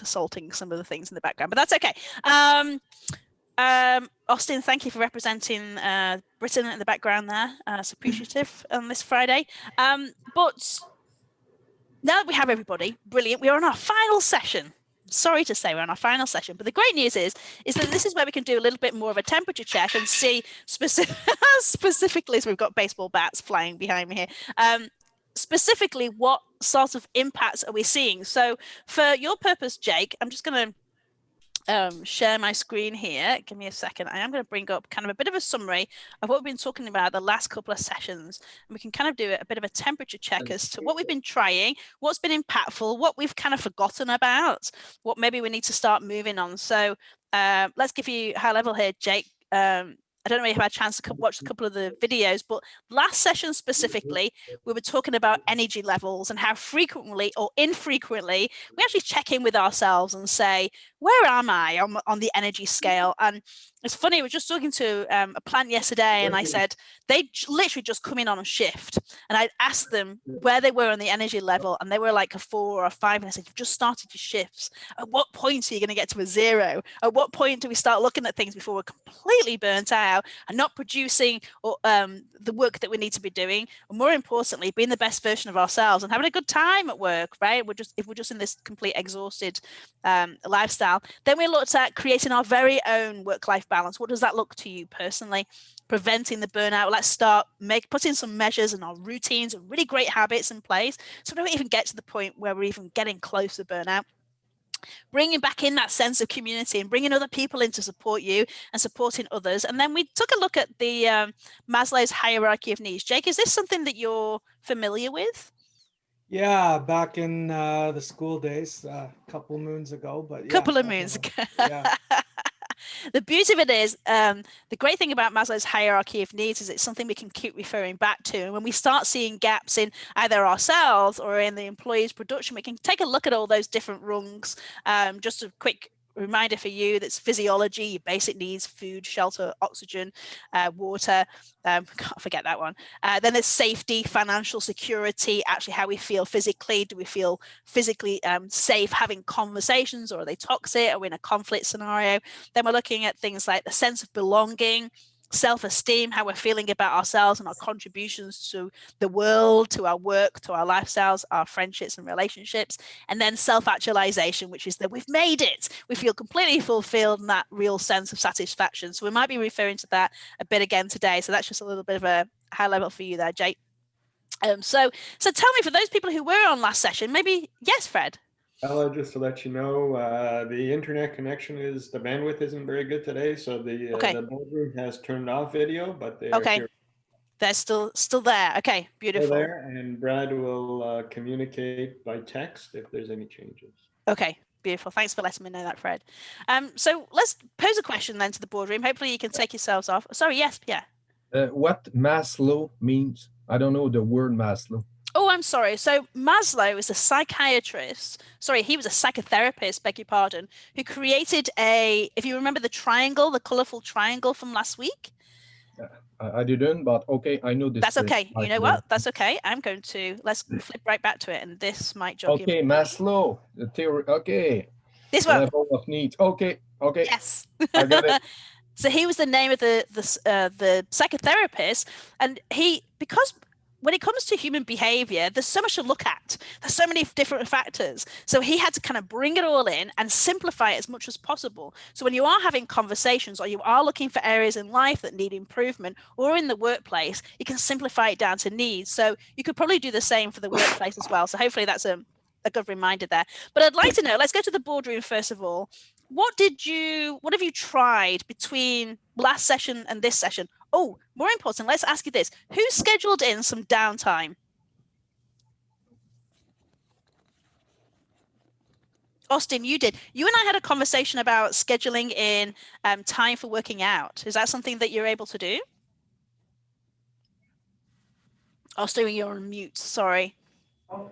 assaulting some of the things in the background, but that's okay. Austin, thank you for representing Britain in the background there. It's appreciative on this Friday. But now that we have everybody, brilliant, we are on our final session. Sorry to say we're on our final session, but the great news is that this is where we can do a little bit more of a temperature check and see specifically, so we've got baseball bats flying behind me here, specifically what sort of impacts are we seeing. So for your purpose, Jake, I'm just going to share my screen here. Give me a second. I am going to bring up kind of a bit of a summary of what we've been talking about the last couple of sessions, and we can kind of do a bit of a temperature check as to what we've been trying, what's been impactful, what we've kind of forgotten about, what maybe we need to start moving on. So let's give you high level here, Jake. I don't know if you had a chance to watch a couple of the videos, but last session specifically, we were talking about energy levels and how frequently or infrequently we actually check in with ourselves and say, where am I on the energy scale? And it's funny, I was just talking to a plant yesterday, and I said, they literally just come in on a shift. And I asked them where they were on the energy level, and they were like a 4 or a 5. And I said, you've just started your shifts. At what point are you going to get to a 0? At what point do we start looking at things before we're completely burnt out and not producing or, the work that we need to be doing? And more importantly, being the best version of ourselves and having a good time at work, right? If we're just in this complete exhausted lifestyle, then we looked at creating our very own work-life balance. What does that look to you personally? Preventing the burnout. Let's start putting some measures and our routines and really great habits in place, so we don't even get to the point where we're even getting close to burnout. Bringing back in that sense of community and bringing other people in to support you and supporting others. And then we took a look at the Maslow's hierarchy of needs. Jake, is this something that you're familiar with? Yeah, back in the school days, a couple moons ago, but yeah, couple of moons ago. Yeah. The beauty of it is, the great thing about Maslow's hierarchy of needs is it's something we can keep referring back to. And when we start seeing gaps in either ourselves or in the employee's production, we can take a look at all those different rungs. Just a quick reminder for you, that's physiology, your basic needs: food, shelter, oxygen, water. Can't forget that one. Then there's safety, financial security, actually how we feel physically. Do we feel physically safe having conversations, or are they toxic? Are we in a conflict scenario? Then we're looking at things like the sense of belonging, self-esteem, how we're feeling about ourselves and our contributions to the world, to our work, to our lifestyles, our friendships and relationships. And then self-actualization, which is that we've made it. We feel completely fulfilled and that real sense of satisfaction. So we might be referring to that a bit again today. So that's just a little bit of a high level for you there, Jake. So tell me, for those people who were on last session, maybe, yes, Fred? Hello, just to let you know, the internet connection the bandwidth isn't very good today, so the boardroom has turned off video, but they are here. They're still there. Okay, beautiful. Still there, and Brad will communicate by text if there's any changes. Okay, beautiful. Thanks for letting me know that, Fred. So let's pose a question then to the boardroom. Hopefully you can take yourselves off. Sorry, yes, Pierre. What Maslow means? I don't know the word Maslow. Oh, I'm sorry. So Maslow is a psychiatrist. Sorry, he was a psychotherapist, beg your pardon, who created if you remember the triangle, the colorful triangle from last week. I didn't, but okay, I know this. That's okay. You know what? That's okay. Let's flip right back to it, and this might jog you. Okay, Maslow, the theory. Okay. This one. Level of needs. Okay. Yes. I got it. So he was the name of the psychotherapist, and because when it comes to human behavior, there's so much to look at. There's so many different factors. So he had to kind of bring it all in and simplify it as much as possible. So when you are having conversations, or you are looking for areas in life that need improvement, or in the workplace, you can simplify it down to needs. So you could probably do the same for the workplace as well. So hopefully that's a good reminder there. But I'd like to know, let's go to the boardroom first of all. What have you tried between last session and this session? Oh, more important, let's ask you this. Who scheduled in some downtime? Austin, you did. You and I had a conversation about scheduling in time for working out. Is that something that you're able to do? Austin, you're on mute, sorry. Oh.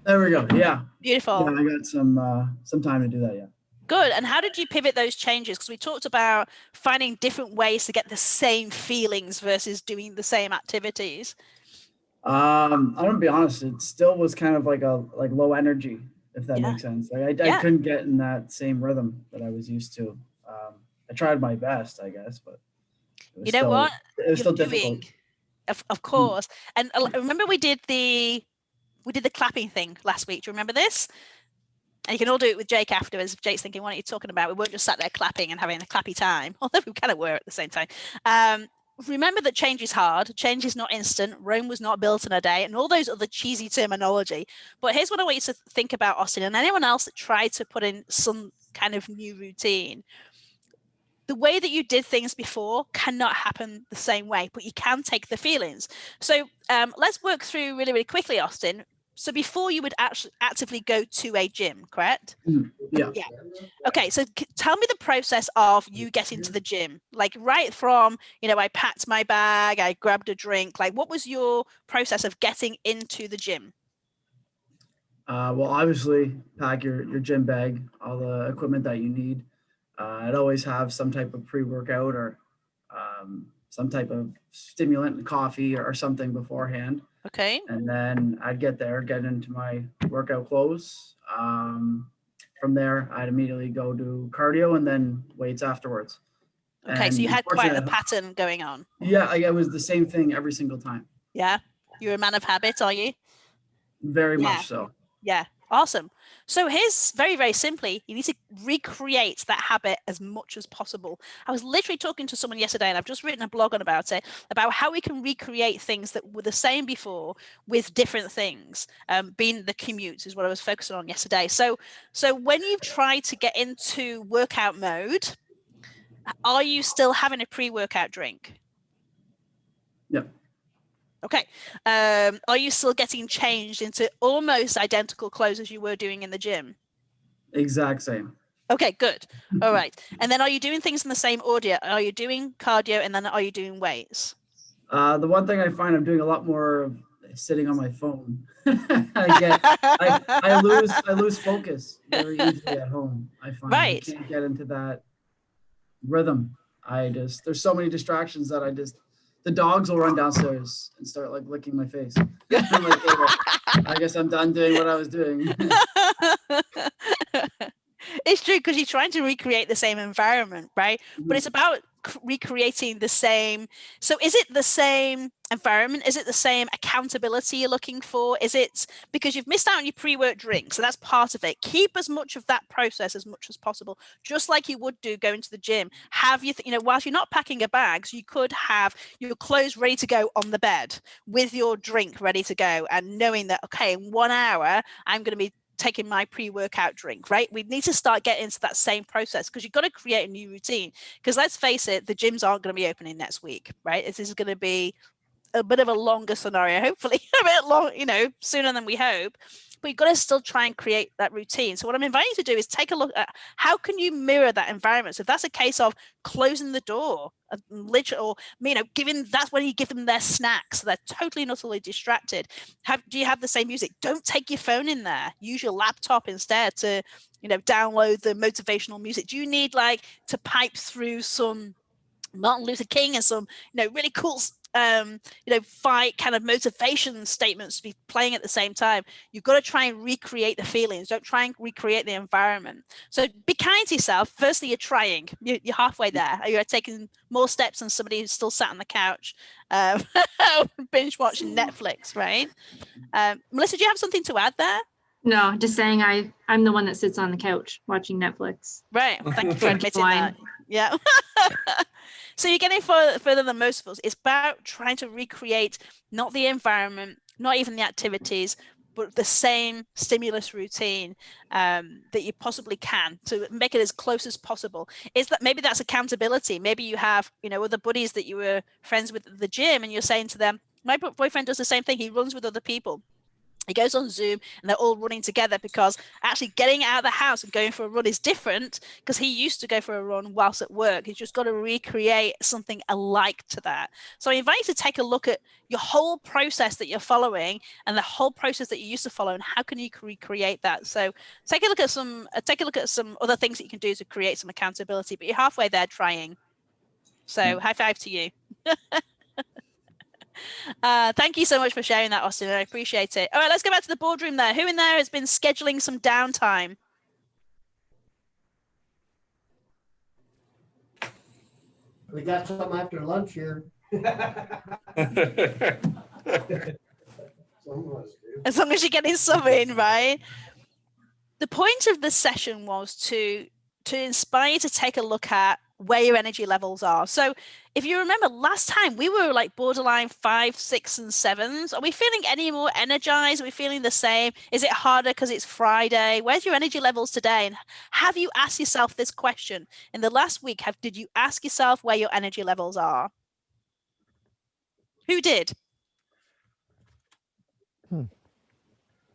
There we go. Yeah. Beautiful. Yeah, I got some time to do that. Yeah. Good. And how did you pivot those changes? Because we talked about finding different ways to get the same feelings versus doing the same activities. I'm gonna be honest. It still was kind of like low energy, if that Yeah. makes sense. Like I Yeah. couldn't get in that same rhythm that I was used to. I tried my best, I guess, but it was You know what? it was You're still difficult. doing, of course. And remember we did the clapping thing last week. Do you remember this? And you can all do it with Jake afterwards. Jake's thinking, what are you talking about? We weren't just sat there clapping and having a clappy time, although we kind of were at the same time. Remember that change is hard. Change is not instant. Rome was not built in a day, and all those other cheesy terminology. But here's what I want you to think about, Austin, and anyone else that tried to put in some kind of new routine. The way that you did things before cannot happen the same way, but you can take the feelings. So let's work through really, really quickly, Austin. So before you would actually actively go to a gym, correct? Yeah. Yeah. Okay. So tell me the process of you getting to the gym, like right from, I packed my bag, I grabbed a drink. Like, what was your process of getting into the gym? Well, obviously, pack your gym bag, all the equipment that you need. I'd always have some type of pre-workout or some type of stimulant, coffee or something beforehand. Okay. And then I'd get into my workout clothes. From there, I'd immediately go to cardio and then weights afterwards. Okay, so you had quite a pattern going on. Yeah, it was the same thing every single time. Yeah, you're a man of habit, are you? Very much so. Yeah, awesome. So here's very, very simply, you need to recreate that habit as much as possible. I was literally talking to someone yesterday, and I've just written a blog about it, about how we can recreate things that were the same before with different things. Being the commutes is what I was focusing on yesterday. So when you've tried to get into workout mode, are you still having a pre-workout drink? Yep. Okay. Are you still getting changed into almost identical clothes as you were doing in the gym? Exact same. Okay, good. All right. And then are you doing things in the same order? Are you doing cardio and then are you doing weights? The one thing I find I'm doing a lot more of sitting on my phone. I lose focus very easily at home. I find I can't get into that rhythm. There's so many distractions that the dogs will run downstairs and start like licking my face. I'm like, I guess I'm done doing what I was doing. It's true, because you're trying to recreate the same environment, right? But it's about recreating the same. So is it the same environment? Is it the same accountability you're looking for? Is it because you've missed out on your pre-work drink? So that's part of it. Keep as much of that process as much as possible, just like you would do going to the gym. Have you, whilst you're not packing your bags, you could have your clothes ready to go on the bed with your drink ready to go, and knowing that, okay, in 1 hour, I'm going to be taking my pre-workout drink, right? We need to start getting into that same process, because you've got to create a new routine. Because let's face it, the gyms aren't going to be opening next week, right? This is going to be a bit of a longer scenario, hopefully a bit long, sooner than we hope. But you've got to still try and create that routine. So what I'm inviting you to do is take a look at how can you mirror that environment. So if that's a case of closing the door, literally, or that's when you give them their snacks, so they're totally and utterly distracted. Do you have the same music? Don't take your phone in there. Use your laptop instead to download the motivational music. Do you need to pipe through some Martin Luther King and some really cool fight kind of motivation statements to be playing at the same time? You've got to try and recreate the feelings. Don't try and recreate the environment. So be kind to yourself. Firstly, you're trying. You're halfway there. You're taking more steps than somebody who's still sat on the couch binge watching Netflix, right? Melissa, do you have something to add there? No, just saying I'm the one that sits on the couch watching Netflix. Right. Well, thank you for admitting that. Yeah. So you're getting further than most of us. It's about trying to recreate not the environment, not even the activities, but the same stimulus routine that you possibly can, to make it as close as possible. Is that maybe that's accountability? Maybe you have other buddies that you were friends with at the gym, and you're saying to them, my boyfriend does the same thing. He runs with other people. He goes on Zoom and they're all running together, because actually getting out of the house and going for a run is different, because he used to go for a run whilst at work. He's just got to recreate something alike to that. So I invite you to take a look at your whole process that you're following and the whole process that you used to follow, and how can you recreate that? So take a look at some other things that you can do to create some accountability, but you're halfway there trying. So high five to you. Thank you so much for sharing that, Austin. I appreciate it. All right, let's go back to the boardroom there. Who in there has been scheduling some downtime? We got something after lunch here. As long as you're getting some in, right? The point of the session was to inspire you to take a look at where your energy levels are. So if you remember last time, we were like borderline 5, 6, and 7s. Are we feeling any more energized? Are we feeling the same? Is it harder because it's Friday? Where's your energy levels today? And have you asked yourself this question? In the last week, did you ask yourself where your energy levels are? Who did?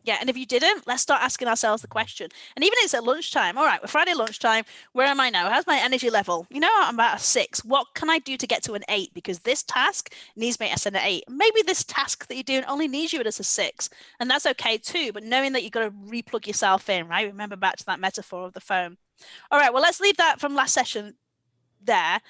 Yeah, and if you didn't, let's start asking ourselves the question. And even if it's at lunchtime, all right, we're Friday lunchtime, where am I now? How's my energy level? You know, I'm about a 6. What can I do to get to an 8? Because this task needs me at an 8. Maybe this task that you're doing only needs you at a 6. And that's okay too, but knowing that you've got to replug yourself in, right? Remember back to that metaphor of the phone. All right, well, let's leave that from last session there.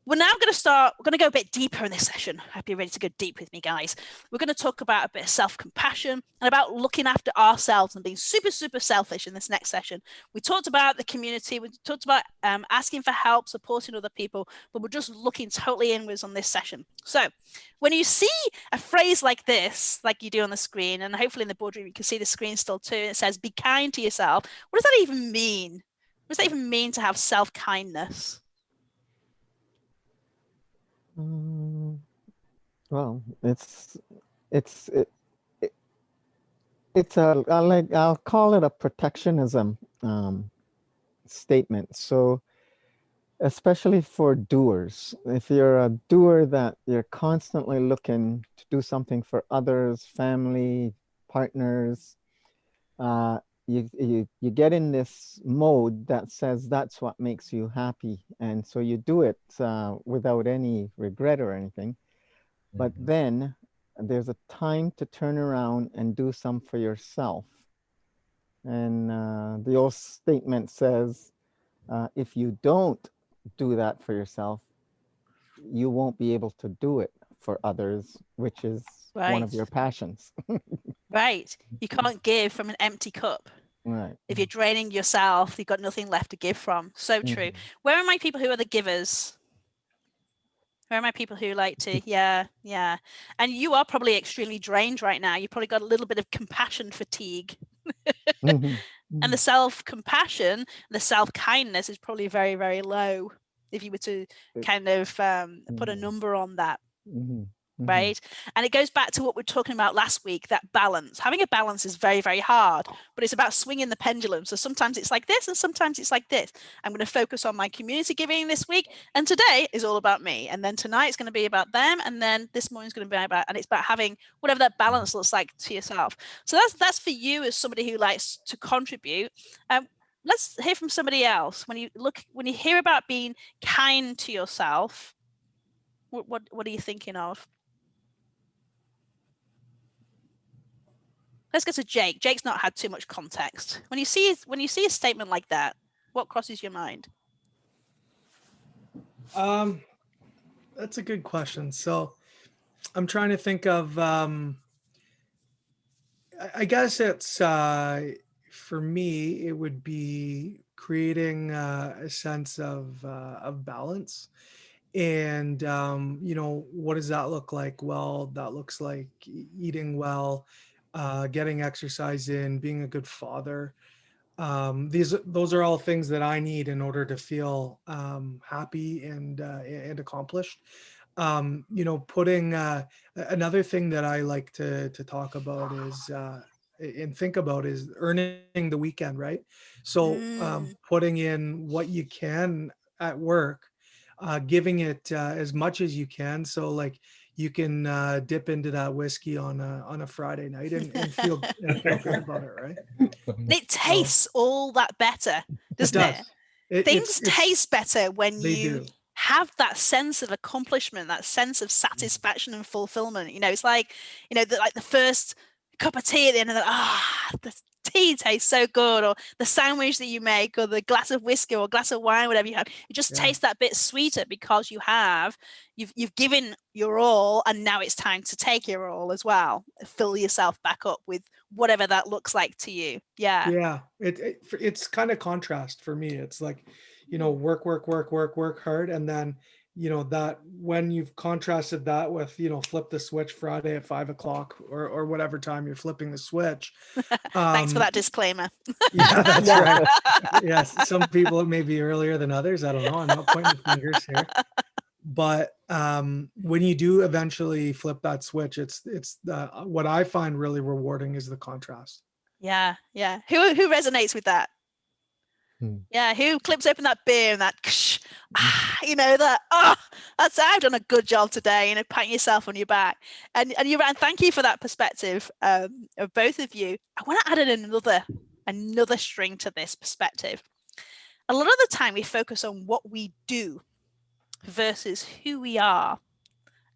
We're now going to go a bit deeper in this session. I hope you're ready to go deep with me, guys. We're going to talk about a bit of self-compassion and about looking after ourselves and being super, super selfish in this next session. We talked about the community. We talked about asking for help, supporting other people, but we're just looking totally inwards on this session. So when you see a phrase like this, like you do on the screen, and hopefully in the boardroom, you can see the screen still too, and it says, be kind to yourself. What does that even mean? What does that even mean to have self-kindness? Well, it's I'll call it a protectionism statement. So especially for doers, if you're a doer that you're constantly looking to do something for others, family, partners, you get in this mode that says that's what makes you happy, and so you do it without any regret or anything. But then there's a time to turn around and do some for yourself. And the old statement says, if you don't do that for yourself, you won't be able to do it for others, which is one of your passions. Right. You can't give from an empty cup. Right. If you're draining yourself, you've got nothing left to give from. So true. Where are my people who are the givers? Where are my people who like to, yeah. And you are probably extremely drained right now. You've probably got a little bit of compassion fatigue. And the self-compassion, the self-kindness is probably very, very low if you were to kind of put a number on that. Right. And it goes back to what we were talking about last week, that balance. Having a balance is very, very hard, but it's about swinging the pendulum. So sometimes it's like this and sometimes it's like this. I'm going to focus on my community giving this week. And today is all about me. And then tonight is going to be about them. And then this morning is going to be about, and it's about having whatever that balance looks like to yourself. So that's for you as somebody who likes to contribute. Let's hear from somebody else. When you hear about being kind to yourself, what are you thinking of? Let's go to Jake. Jake's not had too much context. When you see a statement like that, what crosses your mind? That's a good question. So I'm trying to think of, I guess it's, for me, it would be creating a sense of balance. And, what does that look like? Well, that looks like eating well, getting exercise in, being a good father. Those are all things that I need in order to feel happy and accomplished. Putting another thing that I like to talk about is and think about is earning the weekend, right? So putting in what you can at work, giving it as much as you can. So like you can dip into that whiskey on a Friday night and feel good about it, right? It tastes all that better, doesn't it? Things taste better when you have that sense of accomplishment, that sense of satisfaction and fulfillment. It's like, like the first cup of tea at the end of the tea tastes so good, or the sandwich that you make, or the glass of whiskey or glass of wine, whatever you have, it just tastes that bit sweeter because you've given your all, and now it's time to take your all as well. Fill yourself back up with whatever that looks like to you. Yeah. It's kind of contrast for me. It's like, work hard, and then that when you've contrasted that with flip the switch Friday at 5 o'clock or whatever time you're flipping the switch. Thanks for that disclaimer. Yeah, that's right. Yes, some people it may be earlier than others. I don't know. I'm not pointing fingers here. But when you do eventually flip that switch, it's what I find really rewarding is the contrast. Yeah. Who resonates with that? Yeah, who clips open that beer and that, that's I've done a good job today, patting yourself on your back. And thank you for that perspective of both of you. I want to add in another string to this perspective. A lot of the time we focus on what we do versus who we are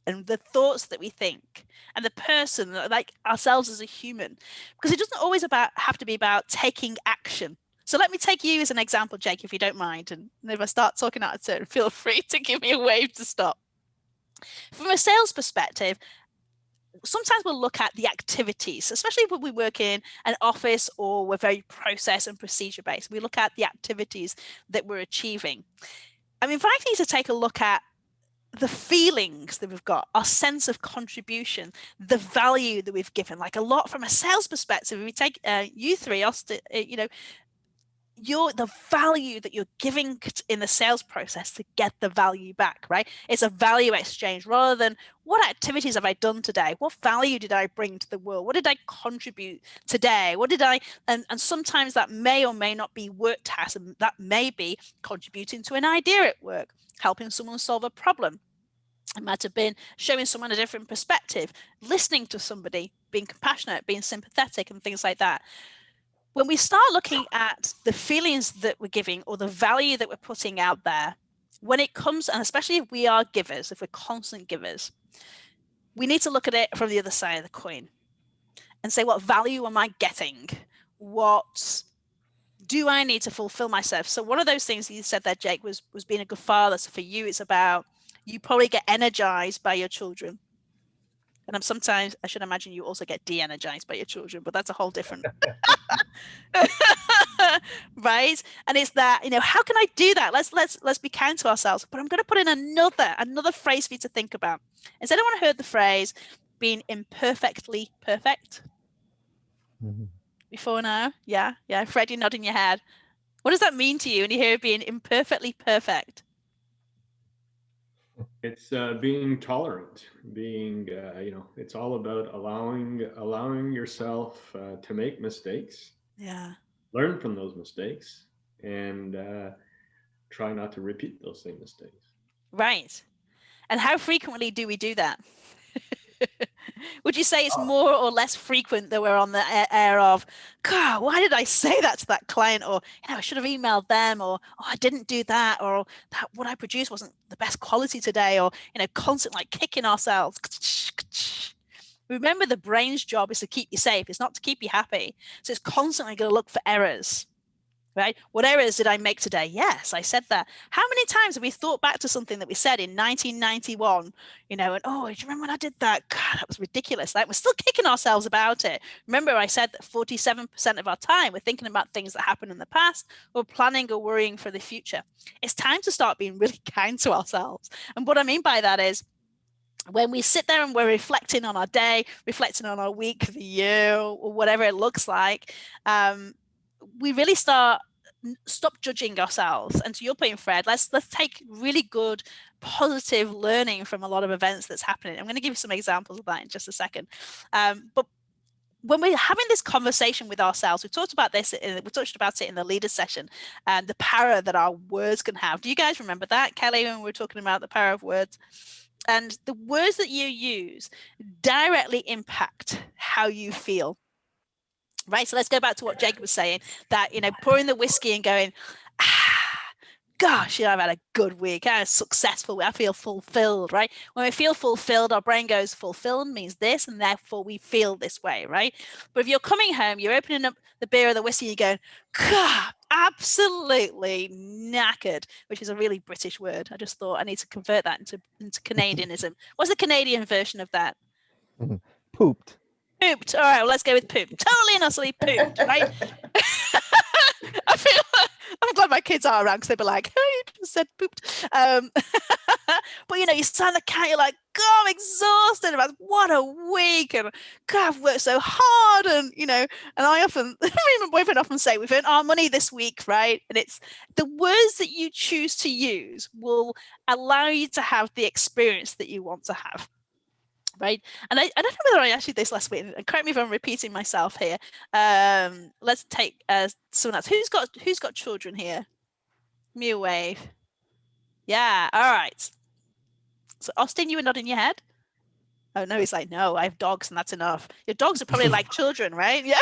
and the thoughts that we think and the person, like ourselves as a human, because it doesn't always have to be about taking action. So let me take you as an example, Jake, if you don't mind. And if I start talking out of turn, feel free to give me a wave to stop. From a sales perspective, sometimes we'll look at the activities, especially when we work in an office or we're very process and procedure based. We look at the activities that we're achieving. I'm inviting you to take a look at the feelings that we've got, our sense of contribution, the value that we've given. Like a lot from a sales perspective, if we take you three, the value that you're giving in the sales process to get the value back, right? It's a value exchange rather than what activities have I done today? What value did I bring to the world? What did I contribute today? And sometimes that may or may not be work tasks, and that may be contributing to an idea at work, helping someone solve a problem. It might have been showing someone a different perspective, listening to somebody, being compassionate, being sympathetic, and things like that. When we start looking at the feelings that we're giving or the value that we're putting out there, when it comes, and especially if we are givers, if we're constant givers, we need to look at it from the other side of the coin and say, what value am I getting? What do I need to fulfill myself? So one of those things you said there, Jake, was being a good father. So for you, it's about, you probably get energized by your children. And sometimes I should imagine you also get de-energized by your children, but that's a whole different, right? And it's that, how can I do that? Let's be kind to ourselves. But I'm going to put in another phrase for you to think about. Has anyone heard the phrase being imperfectly perfect? Before now? Yeah. Fred, you're nodding your head. What does that mean to you when you hear being imperfectly perfect? It's being tolerant, it's all about allowing yourself to make mistakes. Yeah. Learn from those mistakes and try not to repeat those same mistakes. Right. And how frequently do we do that? Would you say it's more or less frequent that we're on the air of, God, why did I say that to that client? Or, I should have emailed them, or, oh, I didn't do that, or that what I produced wasn't the best quality today, or, constant like kicking ourselves. Remember, the brain's job is to keep you safe. It's not to keep you happy. So it's constantly going to look for errors. Right? What errors did I make today? Yes, I said that. How many times have we thought back to something that we said in 1991, and, oh, do you remember when I did that? God, that was ridiculous. Like, we're still kicking ourselves about it. Remember, I said that 47% of our time we're thinking about things that happened in the past or planning or worrying for the future. It's time to start being really kind to ourselves. And what I mean by that is, when we sit there and we're reflecting on our day, reflecting on our week, the year, or whatever it looks like, we really stop judging ourselves. And to your point, Fred, let's take really good, positive learning from a lot of events that's happening. I'm going to give you some examples of that in just a second. But when we're having this conversation with ourselves, we touched about it in the leaders session, and the power that our words can have. Do you guys remember that, Kelly, when we were talking about the power of words? And the words that you use directly impact how you feel. Right, so let's go back to what Jacob was saying, that, pouring the whiskey and going, gosh, I've had a good week. I was successful. I feel fulfilled, right? When we feel fulfilled, our brain goes, fulfilled means this, and therefore we feel this way, right? But if you're coming home, you're opening up the beer or the whiskey, you're going, God, absolutely knackered, which is a really British word. I just thought I need to convert that into Canadianism. What's the Canadian version of that? Pooped. Pooped. All right, well, let's go with pooped. Totally and utterly pooped, right? I'm glad my kids are around because they'd be like, oh, you just said pooped. But you stand the cat, you're like, God, I'm exhausted. About what a week, and God, I've worked so hard, and and I often, me and my boyfriend often say, we've earned our money this week, right? And it's the words that you choose to use will allow you to have the experience that you want to have. Right, and I don't know whether I asked you this last week, and correct me if I'm repeating myself here. Let's take someone else. Who's got children here? Give me a wave. Yeah, all right. So Austin, you were nodding your head. Oh no, he's like, no, I have dogs, and that's enough. Your dogs are probably like children, right? Yeah.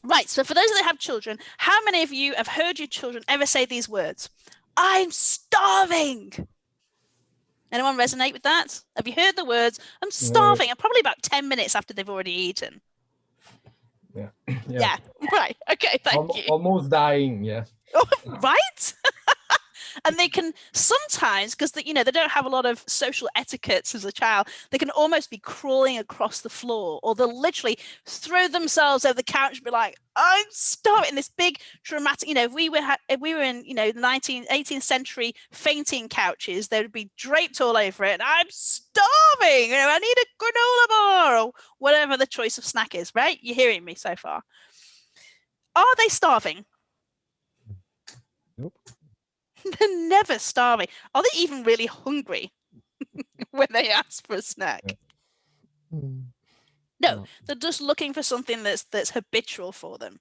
Right. So for those that have children, how many of you have heard your children ever say these words? I'm starving. Anyone resonate with that? Have you heard the words, I'm starving? And probably about 10 minutes after they've already eaten. Yeah. Right. Okay. Thank you. Almost dying. Yeah. Right. And they can sometimes, because they don't have a lot of social etiquettes as a child, they can almost be crawling across the floor, or they'll literally throw themselves over the couch and be like, I'm starving. This big dramatic, if we were in, the 18th century fainting couches, they would be draped all over it. And I'm starving. I need a granola bar, or whatever the choice of snack is, right? You're hearing me so far. Are they starving? Nope. They're never starving. Are they even really hungry when they ask for a snack? No, they're just looking for something that's habitual for them.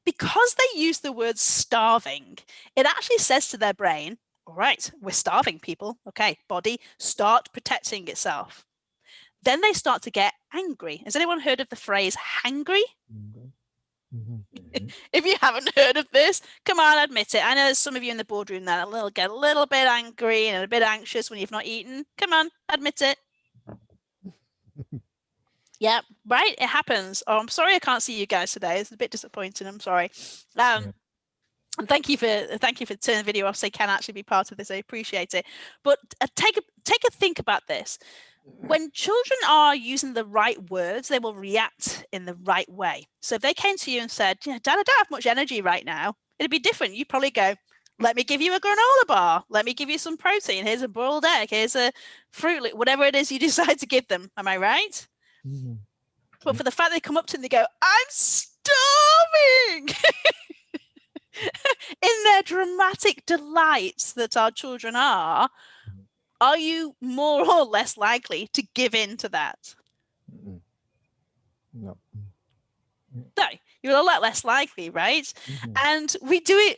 Because they use the word starving, it actually says to their brain, all right, we're starving, people. Okay, body, start protecting itself. Then they start to get angry. Has anyone heard of the phrase hangry? If you haven't heard of this, come on, admit it. I know there's some of you in the boardroom that get a little bit angry and a bit anxious when you've not eaten. Come on, admit it. Yeah, right. It happens. Oh, I'm sorry I can't see you guys today. It's a bit disappointing. I'm sorry. And thank you for turning the video off so you can actually be part of this. I appreciate it. But take a think about this. When children are using the right words, they will react in the right way. So if they came to you and said, Dad, I don't have much energy right now, it'd be different. You'd probably go, let me give you a granola bar. Let me give you some protein. Here's a boiled egg. Here's a fruit, whatever it is you decide to give them. Am I right? But for the fact they come up to them, they go, I'm starving. In their dramatic delights that our children are you more or less likely to give in to that? No. No, you're a lot less likely, right? And we do it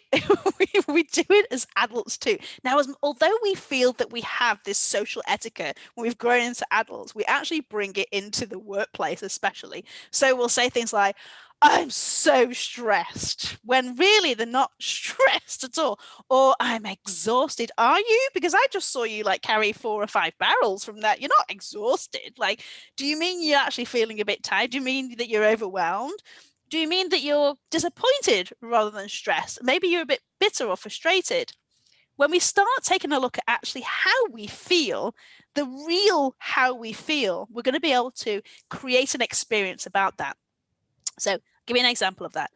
we do it as adults too. Now, although we feel that we have this social etiquette when we've grown into adults, we actually bring it into the workplace especially. So we'll say things like, I'm so stressed, when really they're not stressed at all. Or I'm exhausted. Are you? Because I just saw you carry 4 or 5 barrels from that. You're not exhausted. Do you mean you're actually feeling a bit tired? Do you mean that you're overwhelmed? Do you mean that you're disappointed rather than stressed? Maybe you're a bit bitter or frustrated. When we start taking a look at actually how we feel, the real how we feel, we're going to be able to create an experience about that. So give me an example of that.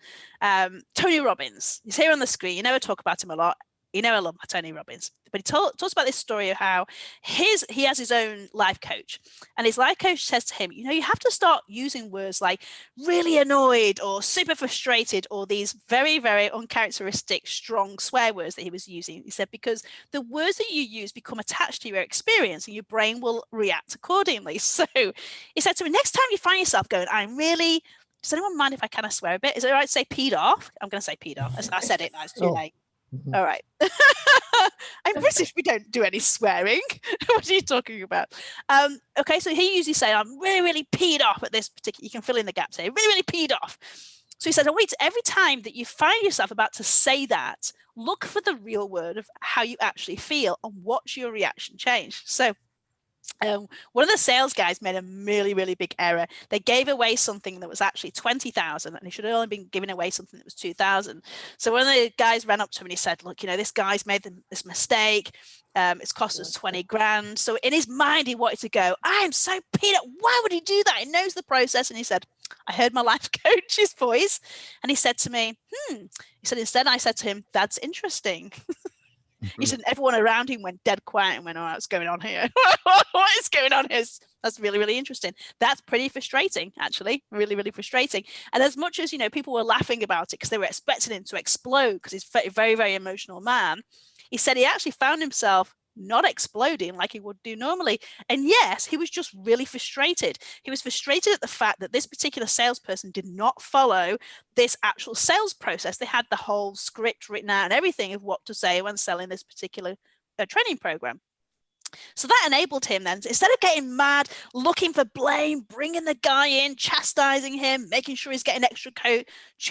Tony Robbins, he's here on the screen. I talk about him a lot. I love my Tony Robbins. But he talks about this story of how he has his own life coach. And his life coach says to him, you have to start using words like really annoyed or super frustrated, or these very, very uncharacteristic, strong swear words that he was using. He said, because the words that you use become attached to your experience and your brain will react accordingly. So he said to me, next time you find yourself going, does anyone mind if I kind of swear a bit? Is it all right to say peed off? I'm going to say peed off. I said it now. It's too late. All right. I'm British. We don't do any swearing. What are you talking about? Okay, so he usually say, I'm really, really peed off at this particular, you can fill in the gaps here, really, really peed off. So he said, oh, wait, every time that you find yourself about to say that, look for the real word of how you actually feel and watch your reaction change. So one of the sales guys made a really, really big error. They gave away something that was actually 20,000 and he should have only been giving away something that was 2,000. So one of the guys ran up to him and he said, look, you know, this guy's made this mistake. It's cost us 20 grand. So in his mind, he wanted to go, I'm so peanut. Why would he do that? He knows the process. And he said, I heard my life coach's voice. And he said to me, he said, instead, I said to him, that's interesting. He said, everyone around him went dead quiet and went, oh, what's going on here? What is going on here? That's really, really interesting. That's pretty frustrating, actually, really, really frustrating. And as much as, you know, people were laughing about it because they were expecting him to explode because he's a very, very emotional man, he said he actually found himself not exploding like he would do normally. And yes, he was just really frustrated. He was frustrated at the fact that this particular salesperson did not follow this actual sales process. They had the whole script written out and everything of what to say when selling this particular training program. So that enabled him then, instead of getting mad, looking for blame, bringing the guy in, chastising him, making sure he's getting extra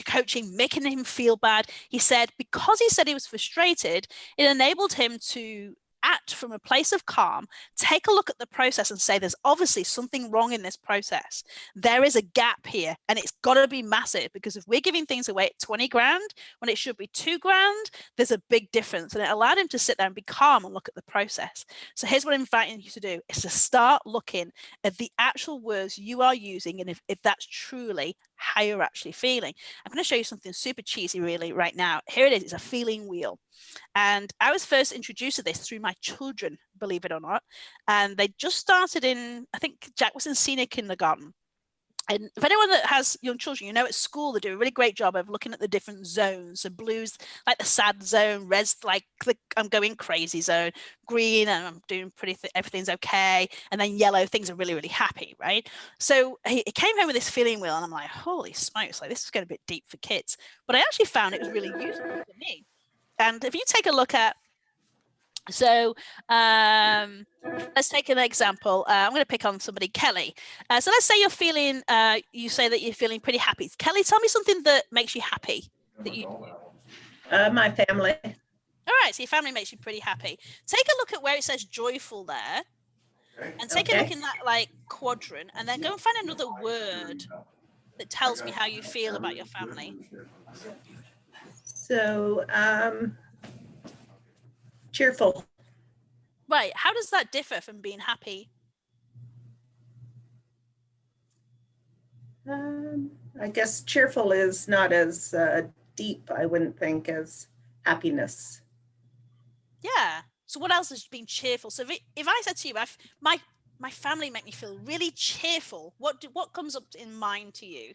coaching, making him feel bad, he said, because he said he was frustrated, it enabled him to act from a place of calm, take a look at the process and say, there's obviously something wrong in this process. There is a gap here and it's got to be massive, because if we're giving things away at 20 grand when it should be 2 grand, there's a big difference. And it allowed him to sit there and be calm and look at the process. So here's what I'm inviting you to do, is to start looking at the actual words you are using and if that's truly how you're actually feeling. I'm going to show you something super cheesy really right now. Here it is. It's a feeling wheel. And I was first introduced to this through my children, believe it or not. And they just started in, I think Jack was in senior kindergarten. And if anyone that has young children, you know, at school, they do a really great job of looking at the different zones. So blue's like the sad zone, red's like the I'm going crazy zone, green, and I'm doing everything's okay. And then yellow, things are really, really happy, right? So he came home with this feeling wheel and I'm like, holy smokes, like this is getting a bit deep for kids. But I actually found it was really useful for me. And if you take a look at, so let's take an example. I'm going to pick on somebody, Kelly. So let's say you're feeling, you say that you're feeling pretty happy. Kelly, tell me something that makes you happy. That you. My family. All right, so your family makes you pretty happy. Take a look at where it says joyful there, and take a look in that like quadrant, and then go and find another word that tells me how you feel about your family. So, cheerful. Right. How does that differ from being happy? I guess cheerful is not as deep, I wouldn't think, as happiness. Yeah. So what else has been cheerful? So if I said to you, my family make me feel really cheerful, what comes up in mind to you?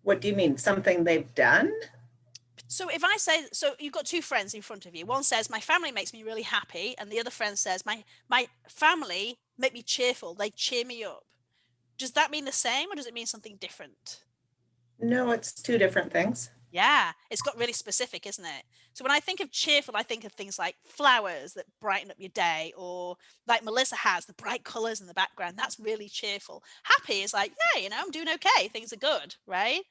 What do you mean? Something they've done? So if I say, so you've got two friends in front of you. One says, my family makes me really happy. And the other friend says, my family make me cheerful. They cheer me up. Does that mean the same or does it mean something different? No, it's two different things. Yeah, it's got really specific, isn't it? So when I think of cheerful, I think of things like flowers that brighten up your day, or like Melissa has, the bright colors in the background. That's really cheerful. Happy is like, yeah, you know, I'm doing okay. Things are good, right?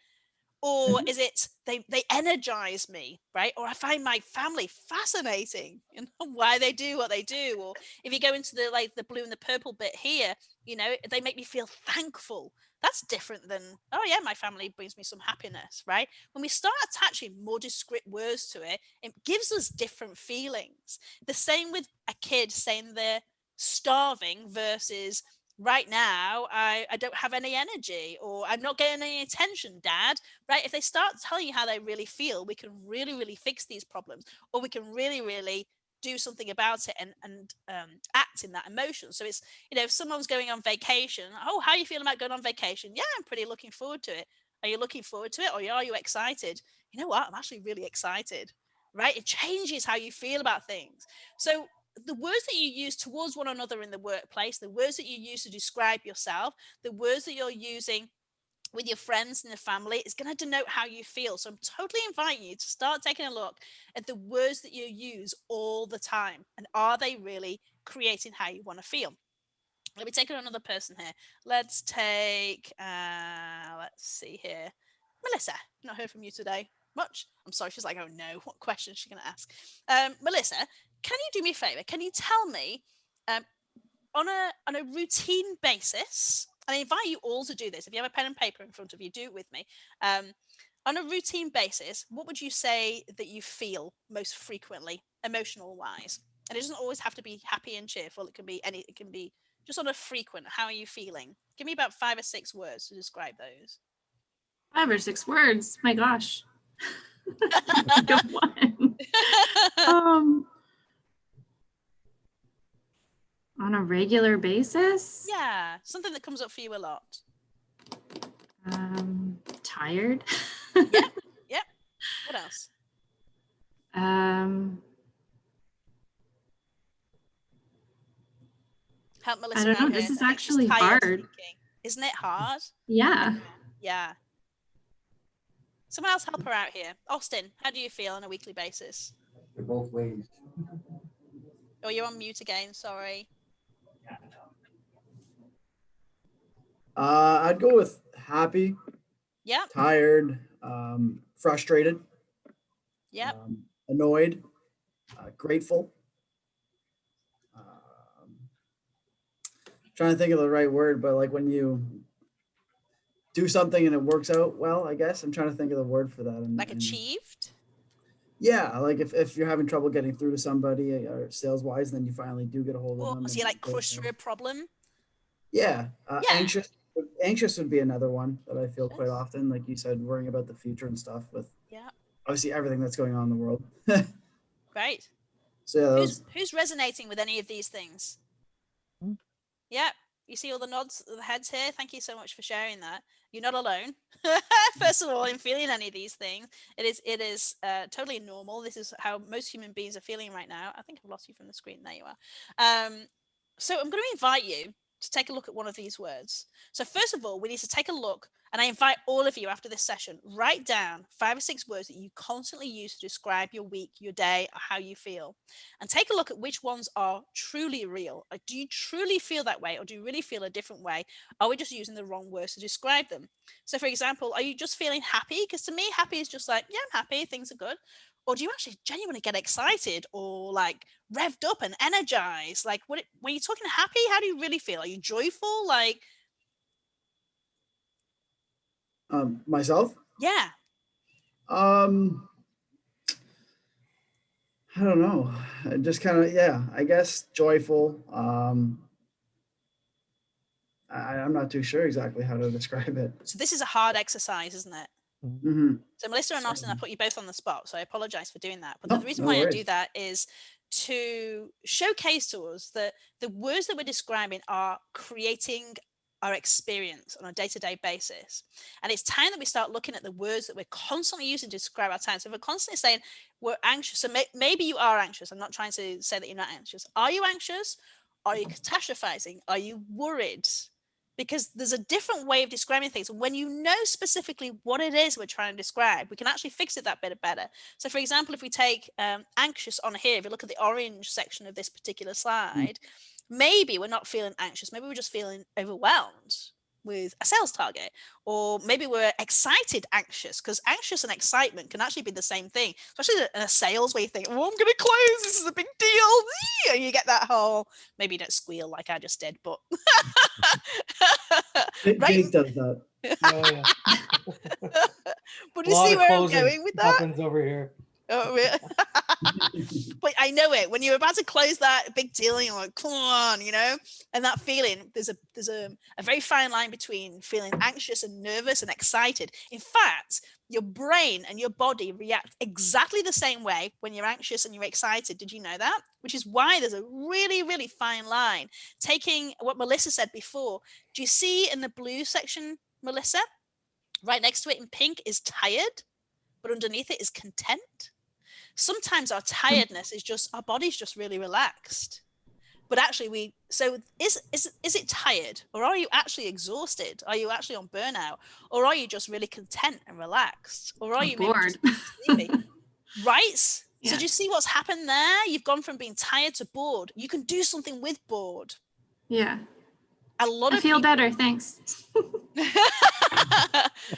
Or is it they energize me, right? Or I find my family fascinating, you know, why they do what they do. Or if you go into the like the blue and the purple bit here, you know, they make me feel thankful. That's different than, oh yeah, my family brings me some happiness, right? When we start attaching more descript words to it, it gives us different feelings. The same with a kid saying they're starving versus right now I don't have any energy, or I'm not getting any attention, Dad, right? If they start telling you how they really feel, we can really, really fix these problems, or we can really, really do something about it and act in that emotion. So it's, you know, if someone's going on vacation, oh, how are you feeling about going on vacation? Yeah, I'm pretty looking forward to it. Are you looking forward to it, or are you excited? You know what? I'm actually really excited, right? It changes how you feel about things. So the words that you use towards one another in the workplace, the words that you use to describe yourself, the words that you're using with your friends and the family is going to denote how you feel. So I'm totally inviting you to start taking a look at the words that you use all the time. And are they really creating how you want to feel. Let me take another person here. Let's take, let's see here. Melissa, not heard from you today much. I'm sorry, she's like, oh no, what question is she going to ask? Melissa, can you do me a favor? Can you tell me on a routine basis, and I invite you all to do this. If you have a pen and paper in front of you, do it with me. On a routine basis, what would you say that you feel most frequently, emotional wise? And it doesn't always have to be happy and cheerful. It can be it can be just on a frequent. How are you feeling? Give me about 5 or 6 words to describe those. 5 or 6 words. My gosh. Good one. On a regular basis? Yeah, something that comes up for you a lot. Tired. Yep. What else? Help Melissa. I don't know. Out This here. is actually hard. Thinking. Isn't it hard? Yeah. Yeah. Someone else help her out here. Austin, how do you feel on a weekly basis? They're both ways. Oh, you're on mute again. Sorry. I'd go with happy. Yeah. Tired. Frustrated. Yep. Annoyed. Grateful. Trying to think of the right word, but like when you do something and it works out well, I guess I'm trying to think of the word for that. And, achieved? Yeah, like if you're having trouble getting through to somebody or sales wise, then you finally do get a hold of them. So you like crush through a problem? Yeah. Anxious would be another one that I feel quite often. Like you said, worrying about the future and stuff with obviously everything that's going on in the world. Right. So yeah, who's resonating with any of these things? Yeah, you see all the nods, the heads here. Thank you so much for sharing that. You're not alone. First of all, in feeling any of these things, it is totally normal. This is how most human beings are feeling right now. I think I've lost you from the screen. There you are. So I'm going to invite you to take a look at one of these words. So first of all, we need to take a look, and I invite all of you after this session, write down 5 or 6 words that you constantly use to describe your week, your day, or how you feel. And take a look at which ones are truly real. Like, do you truly feel that way, or do you really feel a different way? Are we just using the wrong words to describe them? So for example, are you just feeling happy? Because to me, happy is just like, yeah, I'm happy, things are good. Or do you actually genuinely get excited or like revved up and energized? Like when you're talking happy, how do you really feel? Are you joyful? Like myself? Yeah. I don't know. Just kind of, I guess joyful. I'm not too sure exactly how to describe it. So this is a hard exercise, isn't it? Mm-hmm. So Melissa and Austin, I put you both on the spot, so I apologize for doing that. But the reason no why worries. I do that is to showcase to us that the words that we're describing are creating our experience on a day-to-day basis. And it's time that we start looking at the words that we're constantly using to describe our time. So if we're constantly saying we're anxious, so maybe you are anxious. I'm not trying to say that you're not anxious. Are you anxious? Are you catastrophizing? Are you worried? Because there's a different way of describing things. When you know specifically what it is we're trying to describe, we can actually fix it that bit better. So for example, if we take anxious on here, if you look at the orange section of this particular slide, maybe we're not feeling anxious. Maybe we're just feeling overwhelmed with a sales target, or maybe we're excited anxious, because anxious and excitement can actually be the same thing, especially in a sales where you think, oh, I'm going to close, this is a big deal, and you get that whole, maybe you don't squeal like I just did, but Jake does that. But you see where I'm going with that? Happens over here. Oh, really? But I know it. When you're about to close that big deal, and you're like, come on, and that feeling, there's a very fine line between feeling anxious and nervous and excited. In fact, your brain and your body react exactly the same way when you're anxious and you're excited. Did you know that? Which is why there's a really, really fine line. Taking what Melissa said before, do you see in the blue section, Melissa? Right next to it in pink is tired, but underneath it is content. Sometimes our tiredness is just our body's just really relaxed, but actually is it tired, or are you actually exhausted? Are you actually on burnout, or are you just really content and relaxed, or are you bored? Maybe just sleepy? Right? So do you see what's happened there? You've gone from being tired to bored. You can do something with bored. Yeah. A lot I of feel people... better, thanks.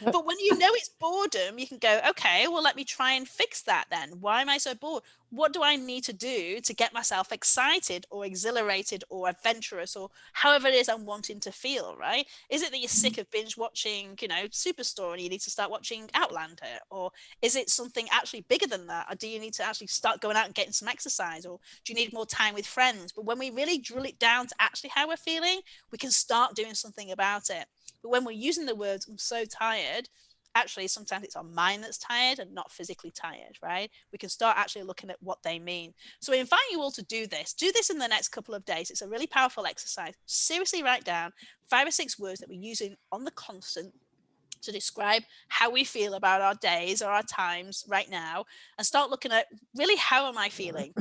But when you know it's boredom, you can go, okay, well, let me try and fix that then. Why am I so bored? What do I need to do to get myself excited or exhilarated or adventurous or however it is I'm wanting to feel, right? Is it that you're sick of binge watching, you know, Superstore and you need to start watching Outlander? Or is it something actually bigger than that? Or do you need to actually start going out and getting some exercise? Or do you need more time with friends? But when we really drill it down to actually how we're feeling, we can start doing something about it. But when we're using the words, I'm so tired, actually, sometimes it's our mind that's tired and not physically tired, right? We can start actually looking at what they mean. So I invite you all to do this. Do this in the next couple of days. It's a really powerful exercise. Seriously write down 5 or 6 words that we're using on the constant to describe how we feel about our days or our times right now, and start looking at really, how am I feeling?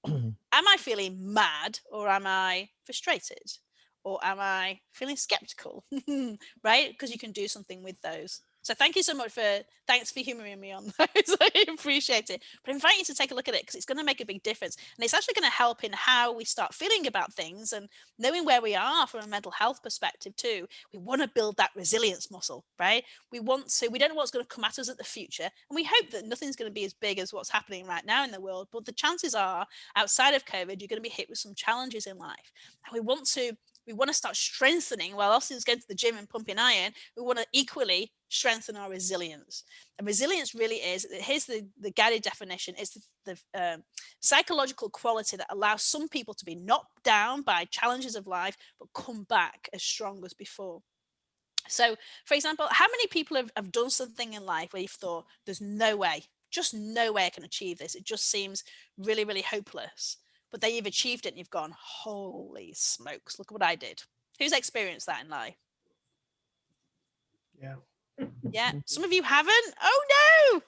Am I feeling mad, or am I frustrated? Or am I feeling skeptical? Right? Because you can do something with those. So thank you so much thanks for humoring me on those. I appreciate it. But I invite you to take a look at it, because it's going to make a big difference. And it's actually going to help in how we start feeling about things and knowing where we are from a mental health perspective too. We want to build that resilience muscle, right? We don't know what's going to come at us at the future. And we hope that nothing's going to be as big as what's happening right now in the world. But the chances are, outside of COVID, you're going to be hit with some challenges in life. And we want to start strengthening. While Austin's going to the gym and pumping iron, we want to equally strengthen our resilience. And resilience really is, here's the guided definition, it's the psychological quality that allows some people to be knocked down by challenges of life, but come back as strong as before. So, for example, how many people have done something in life where you've thought, there's no way, just no way I can achieve this. It just seems really, really hopeless. But then you've achieved it and you've gone, holy smokes, look what I did. Who's experienced that in life? Yeah. Yeah. Some of you haven't? Oh no.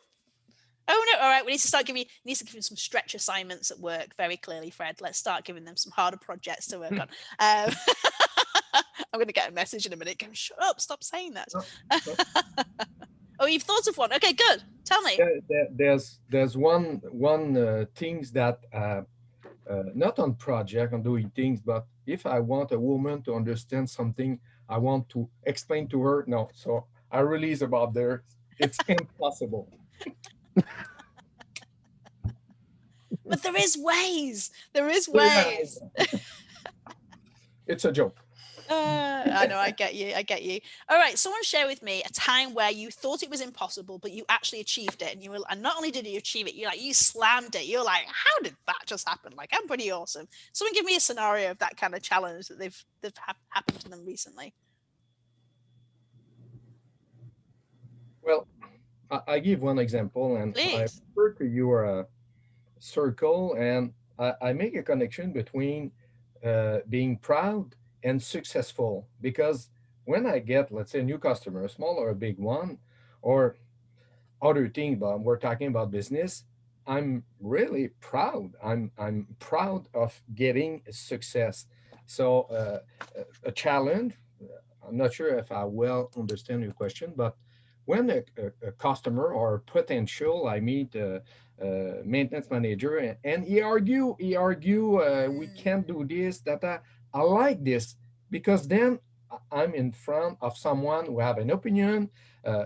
Oh no. All right. We need to give them some stretch assignments at work. Very clearly, Fred. Let's start giving them some harder projects to work on. I'm going to get a message in a minute going, shut up, stop saying that. Oh, you've thought of one. Okay, good. Tell me. There's one things that not on project, on doing things, but if I want a woman to understand something, I want to explain to her. No, so I release about there. It's impossible. But there is ways. There is ways. It's a joke. I know, I get you. All right, someone share with me a time where you thought it was impossible, but you actually achieved it, and not only did you achieve it, you slammed it. You're like, how did that just happen? Like, I'm pretty awesome. Someone give me a scenario of that kind of challenge that they've happened to them recently. Well, I give one example, and Please. I refer to your circle, and I make a connection between being proud and successful, because when I get, let's say, a new customer, a small or a big one, or other thing, but we're talking about business, I'm really proud. I'm proud of getting success. So a challenge, I'm not sure if I well understand your question, but when a customer or potential, I meet a maintenance manager, and he argue, we can't do this, that I like this, because then I'm in front of someone who have an opinion,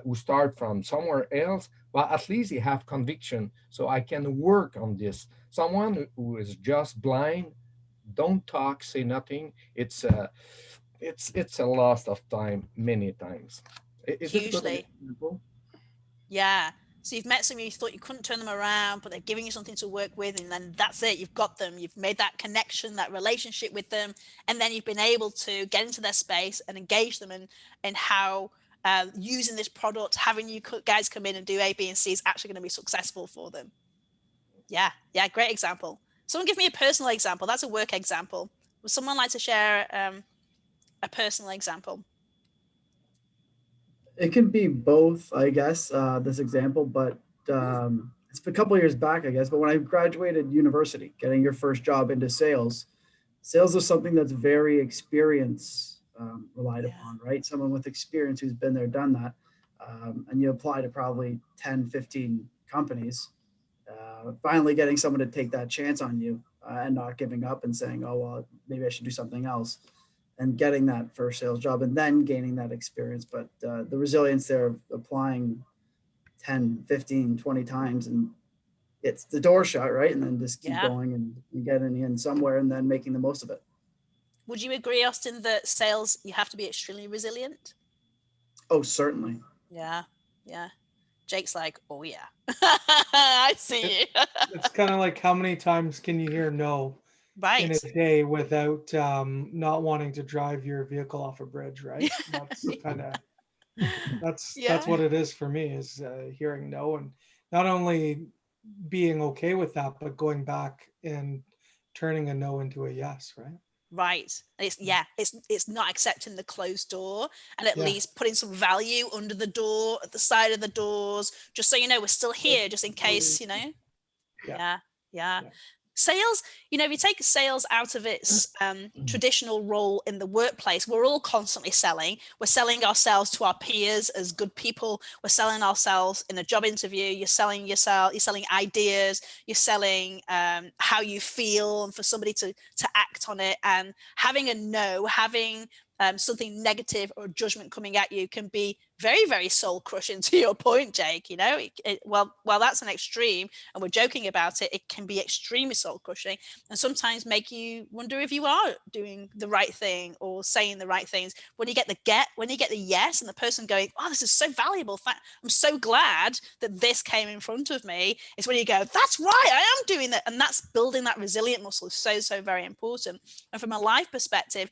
who start from somewhere else, but at least he have conviction, so I can work on this. Someone who is just blind, don't talk, say nothing. It's a loss of time many times. Is Hugely. Yeah. So you've met someone you thought you couldn't turn them around, but they're giving you something to work with, and then that's it. You've got them. You've made that connection, that relationship with them, and then you've been able to get into their space and engage them in how using this product, having you guys come in and do A, B, and C is actually going to be successful for them. Yeah, great example. Someone give me a personal example. That's a work example. Would someone like to share a personal example? It can be both, I guess, this example, but it's a couple of years back, I guess. But when I graduated university, getting your first job into sales is something that's very experience relied upon, right? Someone with experience who's been there, done that. And you apply to probably 10, 15 companies. finally getting someone to take that chance on you and not giving up and saying, oh, well, maybe I should do something else, and getting that first sales job and then gaining that experience. But the resilience there of applying 10, 15, 20 times and it's the door shut, right? And then just keep going and getting in somewhere and then making the most of it. Would you agree, Austin, that sales, you have to be extremely resilient? Oh, certainly. Yeah. Jake's like, oh yeah, I see you. It's kind of like, how many times can you hear no in a day without not wanting to drive your vehicle off a bridge, right? That's kind of, that's what it is for me, is hearing no, and not only being okay with that, but going back and turning a no into a yes, right? Right. And it's not accepting the closed door, and at least putting some value under the door, at the side of the doors, just so you know we're still here, just in case, you know. Yeah. Sales, you know, if you take sales out of its traditional role in the workplace, we're all constantly selling. We're selling ourselves to our peers as good people. We're selling ourselves in a job interview. You're selling yourself. You're selling ideas. You're selling how you feel, and for somebody to act on it. And having a no, having something negative or judgment coming at you can be very, very soul crushing, to your point, Jake. You know, while that's an extreme and we're joking about it, it can be extremely soul crushing and sometimes make you wonder if you are doing the right thing or saying the right things. When you get the yes, and the person going, oh, this is so valuable, I'm so glad that this came in front of me, it's when you go, that's right, I am doing that. And that's building that resilient muscle is so very important. And from a life perspective,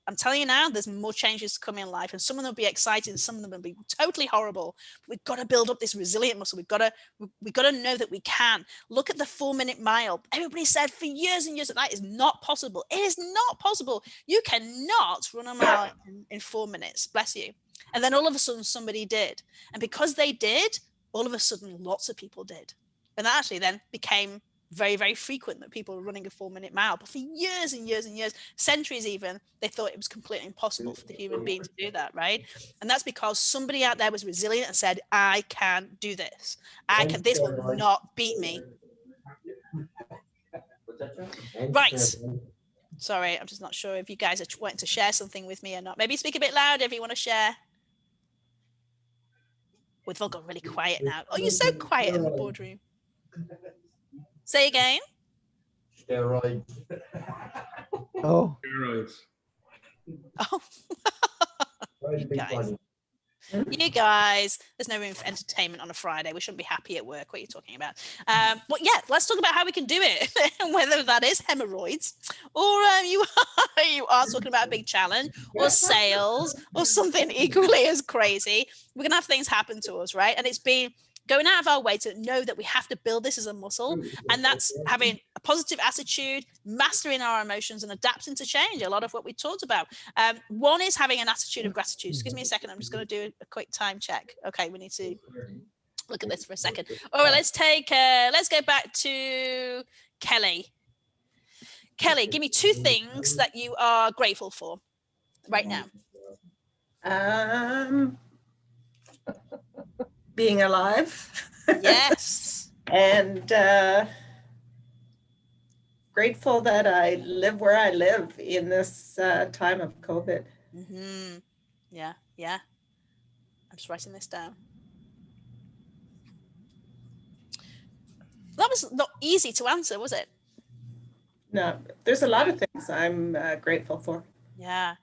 I'm telling you now, there's more changes to come in life, and some of them will be exciting, some of them will be totally horrible. We've got to build up this resilient muscle. We've got to know that we can. Look at the 4-minute mile. Everybody said for years and years that is not possible. It is not possible. You cannot run a mile in 4 minutes. Bless you. And then all of a sudden somebody did, and because they did, all of a sudden lots of people did, and that actually then became very, very frequent that people were running a 4-minute mile. But for years and years and years, centuries even, they thought it was completely impossible for the human being to do that, right? And that's because somebody out there was resilient and said, I can do this. This will not beat me. Right. Sorry, I'm just not sure if you guys are wanting to share something with me or not. Maybe speak a bit louder if you want to share. We've all got really quiet now. Oh, you're so quiet in the boardroom. Say again. Steroids. Oh. Steroids. Oh. You guys, there's no room for entertainment on a Friday. We shouldn't be happy at work. What are you talking about? But yeah, let's talk about how we can do it. Whether that is hemorrhoids, or you are talking about a big challenge, or sales, or something equally as crazy. We're gonna have things happen to us, right? And it's been going out of our way to know that we have to build this as a muscle, and that's having a positive attitude, mastering our emotions, and adapting to change. A lot of what we talked about. One is having an attitude of gratitude. Excuse me a second. I'm just going to do a quick time check. Okay, we need to look at this for a second. All right, let's go back to Kelly. Kelly, give me 2 things that you are grateful for right now. Being alive. Yes. And grateful that I live where I live in this time of COVID. Mm-hmm. Yeah. I'm just writing this down. That was not easy to answer, was it? No, there's a lot of things I'm grateful for. Yeah.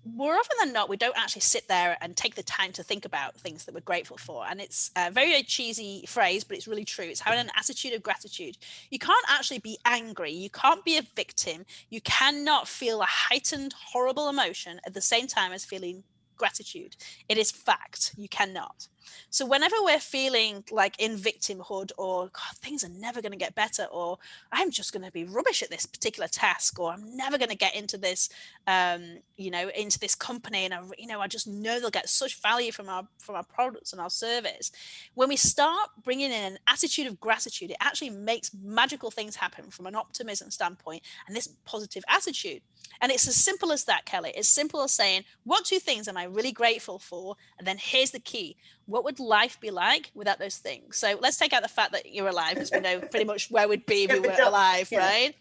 More often than not, we don't actually sit there and take the time to think about things that we're grateful for. And it's a very, very cheesy phrase, but it's really true. It's having an attitude of gratitude. You can't actually be angry. You can't be a victim. You cannot feel a heightened, horrible emotion at the same time as feeling gratitude. It is fact. You cannot. So whenever we're feeling like in victimhood, or God, things are never going to get better, or I'm just going to be rubbish at this particular task, or I'm never going to get into this, into this company, and I just know they'll get such value from our products and our service. When we start bringing in an attitude of gratitude, it actually makes magical things happen from an optimism standpoint and this positive attitude. And it's as simple as that, Kelly. It's simple as saying, what 2 things am I really grateful for? And then here's the key. What would life be like without those things? So let's take out the fact that you're alive, because we know pretty much where we'd be if we weren't alive, right?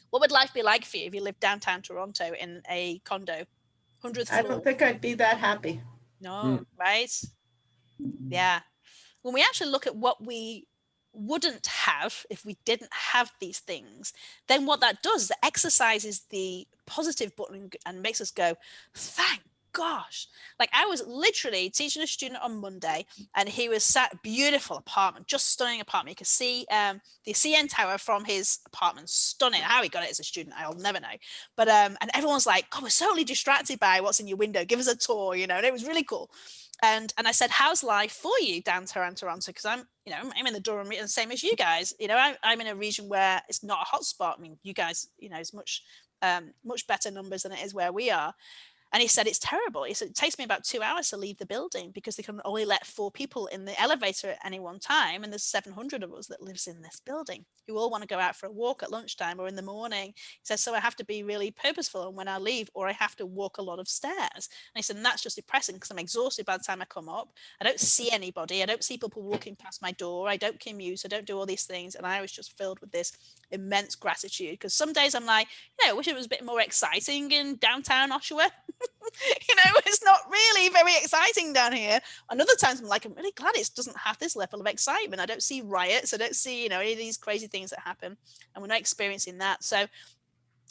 What would life be like for you if you lived downtown Toronto in a condo, 100th floor? I don't think I'd be that happy. No, right? Yeah. When we actually look at what we wouldn't have if we didn't have these things, then what that does is it exercises the positive button and makes us go, thank gosh. Like I was literally teaching a student on Monday, and he was sat, beautiful apartment, just stunning apartment. You could see the CN Tower from his apartment, stunning. How he got it as a student, I'll never know. But and everyone's like, God, we're totally distracted by what's in your window. Give us a tour, you know. And it was really cool. And I said, how's life for you downtown Toronto? Because I'm in the Durham region, same as you guys. You know, I'm in a region where it's not a hotspot. I mean, you guys, you know, it's much better numbers than it is where we are. And he said, it's terrible. He said, it takes me about 2 hours to leave the building because they can only let 4 people in the elevator at any one time. And there's 700 of us that lives in this building who all want to go out for a walk at lunchtime or in the morning. He says, so I have to be really purposeful when I leave, or I have to walk a lot of stairs. And he said, and that's just depressing because I'm exhausted by the time I come up. I don't see anybody. I don't see people walking past my door. I don't commute. I don't do all these things. And I was just filled with this immense gratitude, because some days I'm like, I wish it was a bit more exciting in downtown Oshawa. It's not really very exciting down here. And other times I'm like, I'm really glad it doesn't have this level of excitement. I don't see riots. I don't see, any of these crazy things that happen, and we're not experiencing that. So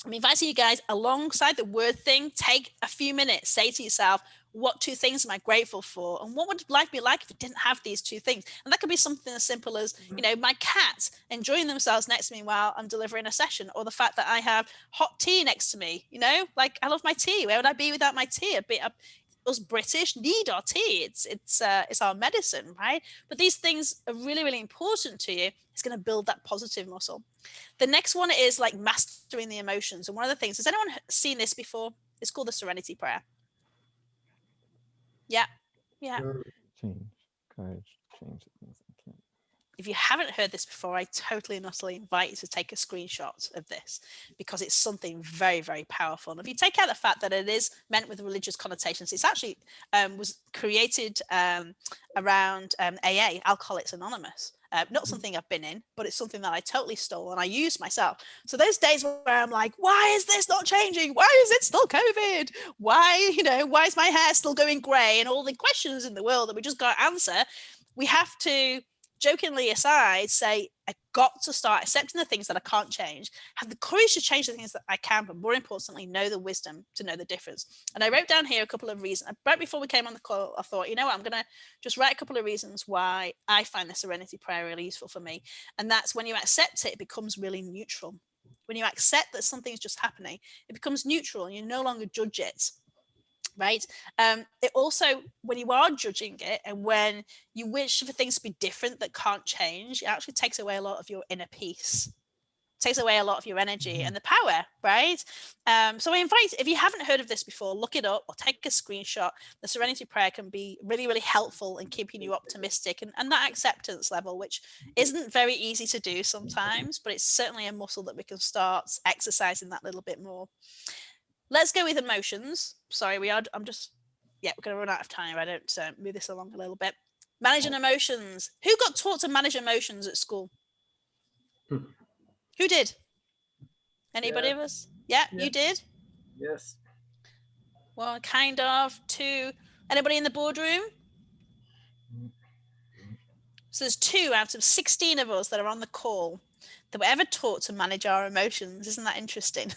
I'm inviting you guys, alongside the word thing, take a few minutes, say to yourself, what 2 things am I grateful for? And what would life be like if it didn't have these 2 things? And that could be something as simple as, my cat enjoying themselves next to me while I'm delivering a session, or the fact that I have hot tea next to me, like I love my tea. Where would I be without my tea? Us British need our tea. It's our medicine, right? But these things are really, really important to you. It's going to build that positive muscle. The next one is like mastering the emotions. And one of the things, has anyone seen this before? It's called the Serenity Prayer. Yeah. Change, courage, change the things I can't. If you haven't heard this before, I totally and utterly invite you to take a screenshot of this, because it's something very, very powerful. And if you take out the fact that it is meant with religious connotations, it's actually was created around AA, Alcoholics Anonymous. Not something I've been in, but it's something that I totally stole and I use myself. So those days where I'm like, why is this not changing? Why is it still COVID? Why is my hair still going grey? And all the questions in the world that we just got to answer, we have to, jokingly aside, say, I got to start accepting the things that I can't change, have the courage to change the things that I can, but more importantly, know the wisdom to know the difference. And I wrote down here a couple of reasons. Right before we came on the call, I thought, I'm going to just write a couple of reasons why I find the Serenity Prayer really useful for me. And that's when you accept it, it becomes really neutral. When you accept that something's just happening, it becomes neutral and you no longer judge it. Right. It also, when you are judging it and when you wish for things to be different that can't change, it actually takes away a lot of your inner peace. It takes away a lot of your energy and the power. Right. So I invite, if you haven't heard of this before, look it up or take a screenshot. The Serenity Prayer can be really, really helpful in keeping you optimistic and that acceptance level, which isn't very easy to do sometimes, but it's certainly a muscle that we can start exercising that little bit more. Let's go with emotions. Sorry, we're going to run out of time. I don't move this along a little bit. Managing emotions. Who got taught to manage emotions at school? Who did? Anybody of us? Yeah, you did? Yes. Well, kind of. 2. Anybody in the boardroom? So there's 2 out of 16 of us that are on the call that were ever taught to manage our emotions. Isn't that interesting?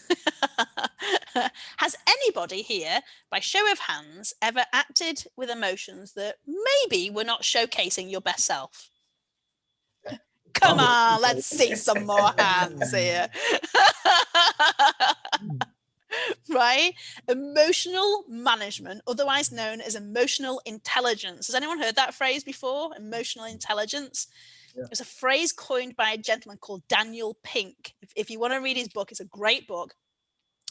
Has anybody here, by show of hands, ever acted with emotions that maybe were not showcasing your best self? Come on, let's see some more hands here. Right? Emotional management, otherwise known as emotional intelligence. Has anyone heard that phrase before? Emotional intelligence. Yeah. It's a phrase coined by a gentleman called Daniel Pink. If you want to read his book, it's a great book.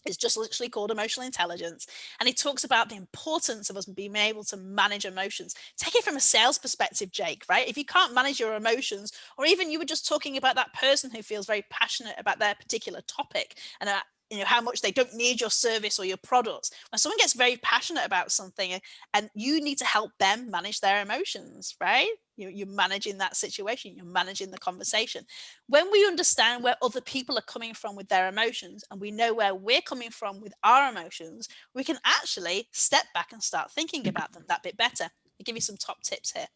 It's just literally called Emotional Intelligence. And he talks about the importance of us being able to manage emotions. Take it from a sales perspective, Jake, right? If you can't manage your emotions, or even you were just talking about that person who feels very passionate about their particular topic and how much they don't need your service or your products. When someone gets very passionate about something and you need to help them manage their emotions, right? You're managing that situation, you're managing the conversation. When we understand where other people are coming from with their emotions, and we know where we're coming from with our emotions, we can actually step back and start thinking about them that bit better. I'll give you some top tips here.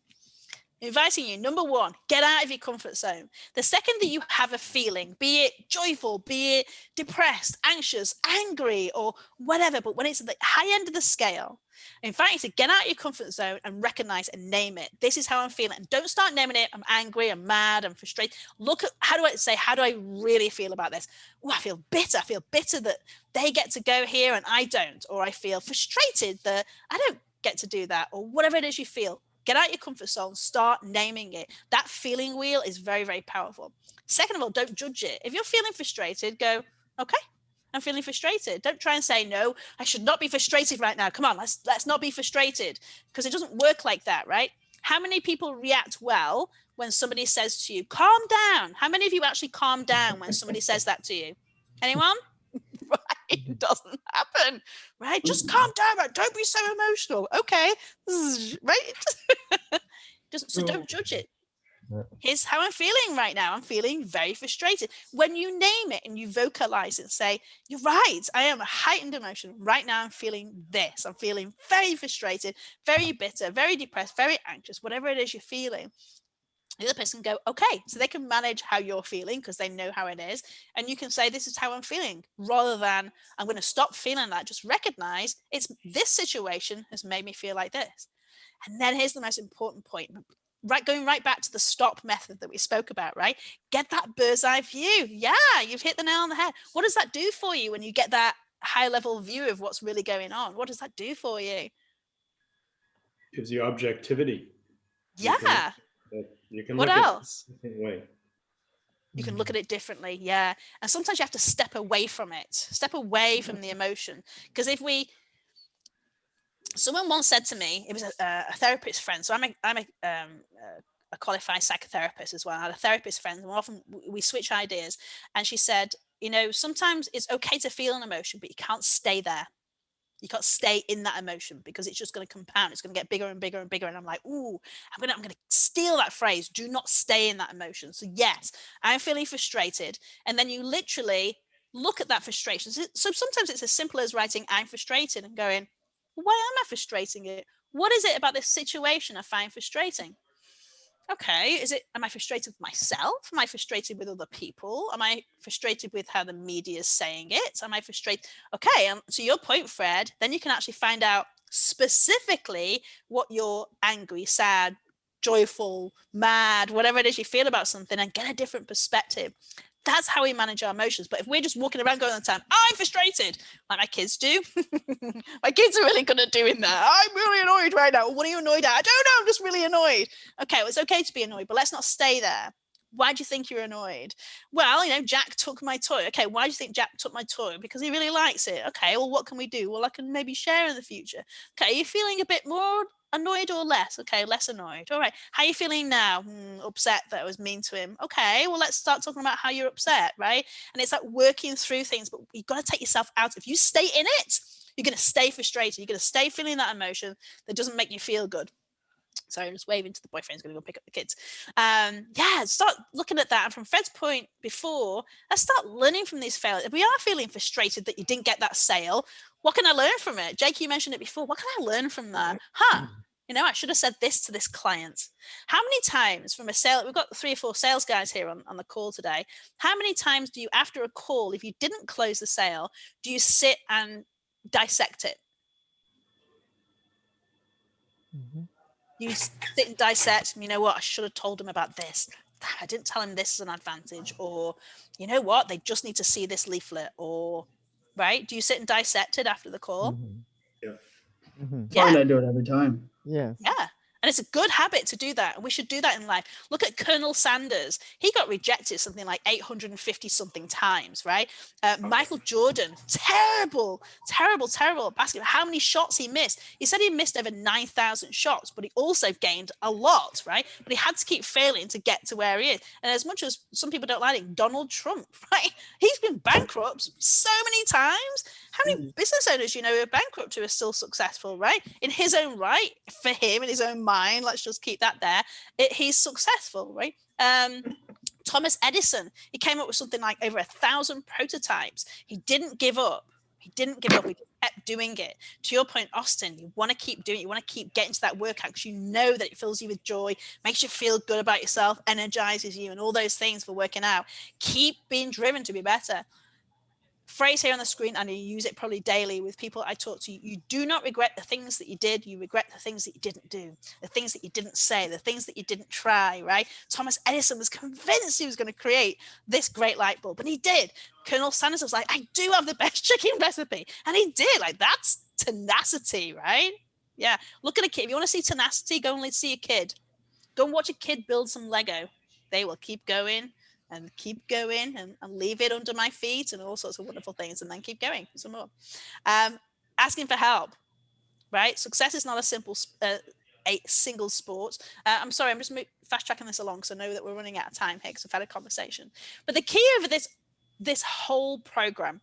Inviting you, number one, get out of your comfort zone. The second that you have a feeling, be it joyful, be it depressed, anxious, angry, or whatever, but when it's at the high end of the scale, inviting you to get out of your comfort zone and recognize and name it. This is how I'm feeling. And don't start naming it. I'm angry, I'm mad, I'm frustrated. Look at, how do I really feel about this? Oh, I feel bitter. I feel bitter that they get to go here and I don't. Or I feel frustrated that I don't get to do that, or whatever it is you feel. Get out your comfort zone, start naming it. That feeling wheel is very, very powerful. Second of all, don't judge it. If you're feeling frustrated, go, okay, I'm feeling frustrated. Don't try and say, no, I should not be frustrated right now. Come on, let's not be frustrated, because it doesn't work like that, right? How many people react well when somebody says to you, calm down? How many of you actually calm down when somebody says that to you? Anyone? Right, it doesn't happen, right? Just calm down, right? Don't be so emotional. Okay, right? So don't judge it. Here's how I'm feeling right now. I'm feeling very frustrated. When you name it and you vocalize it, say, you're right, I am a heightened emotion. Right now I'm feeling this. I'm feeling very frustrated, very bitter, very depressed, very anxious, whatever it is you're feeling. The other person can go, okay, so they can manage how you're feeling because they know how it is. And you can say, this is how I'm feeling, rather than I'm going to stop feeling that. Just recognize it's this situation has made me feel like this. And then here's the most important point, right? Going right back to the stop method that we spoke about, right? Get that bird's eye view. Yeah, you've hit the nail on the head. What does that do for you when you get that high level view of what's really going on? What does that do for you? Gives you objectivity. Yeah. You can what look else? At it a different way. You can look at it differently. Yeah. And sometimes you have to step away from it, step away from the emotion. Because someone once said to me, it was a therapist friend. So I'm a qualified psychotherapist as well. I had a therapist friend, and often we switch ideas. And she said, sometimes it's okay to feel an emotion, but you can't stay there. You can't stay in that emotion, because it's just going to compound. It's going to get bigger and bigger and bigger. And I'm like, ooh, I'm going to steal that phrase. Do not stay in that emotion. So yes, I'm feeling frustrated. And then you literally look at that frustration. So sometimes it's as simple as writing, I'm frustrated, and going, why am I frustrating it? What is it about this situation I find frustrating? Okay, am I frustrated with myself? Am I frustrated with other people? Am I frustrated with how the media is saying it? Am I frustrated? Okay, to your point, Fred, then you can actually find out specifically what you're angry, sad, joyful, mad, whatever it is you feel about something, and get a different perspective. That's how we manage our emotions. But if we're just walking around going all the time, I'm frustrated, like my kids do. My kids are really good at doing that. I'm really annoyed right now. What are you annoyed at? I don't know. I'm just really annoyed. Okay, well, it's okay to be annoyed, but let's not stay there. Why do you think you're annoyed? Well, Jack took my toy. Okay, why do you think Jack took my toy? Because he really likes it. Okay, well, what can we do? Well, I can maybe share in the future. Okay, you're feeling a bit more annoyed or less? Okay, less annoyed. All right, how are you feeling now? Upset that I was mean to him. Okay, well, let's start talking about how you're upset, right? And it's like working through things, but you've got to take yourself out. If you stay in it, you're going to stay frustrated. You're going to stay feeling that emotion that doesn't make you feel good. Sorry, I'm just waving to the boyfriend's going to go pick up the kids. Yeah, start looking at that. And from Fred's point before, let's start learning from these failures. If we are feeling frustrated that you didn't get that sale, what can I learn from it? Jake, you mentioned it before. What can I learn from that? I should have said this to this client. How many times from a sale, we've got 3 or 4 sales guys here on the call today. How many times do you, after a call, if you didn't close the sale, do you sit and dissect it? Mm-hmm. You sit and dissect, you know what, I should have told them about this. I didn't tell them this is an advantage. Or, you know what, they just need to see this leaflet. Or, right? Do you sit and dissect it after the call? Mm-hmm. Yeah. Mm-hmm. Fine, I do it every time. Yes. Yeah. And it's a good habit to do that. And we should do that in life. Look at Colonel Sanders. He got rejected something like 850 something times, right? Michael Jordan, terrible basketball. How many shots he missed? He said he missed over 9,000 shots, but he also gained a lot, right? But he had to keep failing to get to where he is. And as much as some people don't like it, Donald Trump, right? He's been bankrupt so many times. How many business owners you know who are bankrupt who are still successful, right? In his own right, for him, in his own mind, let's just keep that there. He's successful, right? Thomas Edison, he came up with something like over 1,000 prototypes. He didn't give up. He kept doing it. To your point, Austin, you want to keep doing it. You want to keep getting to that workout because you know that it fills you with joy, makes you feel good about yourself, energizes you, and all those things for working out. Keep being driven to be better. Phrase here on the screen, and you use it probably daily with people I talk to. You do not regret the things that you did. You regret the things that you didn't do, the things that you didn't say, the things that you didn't try, right? Thomas Edison was convinced he was going to create this great light bulb, and he did. Colonel Sanders was like, I do have the best chicken recipe. And he did. Like, that's tenacity, right? Yeah. Look at a kid. If you want to see tenacity, go and see a kid. Go and watch a kid build some Lego. They will keep going and keep going and leave it under my feet and all sorts of wonderful things, and then keep going some more. Asking for help, right? Success is not a single sport. I'm sorry, I'm just fast tracking this along because I know that we're running out of time here because I've had a conversation. But the key over this whole program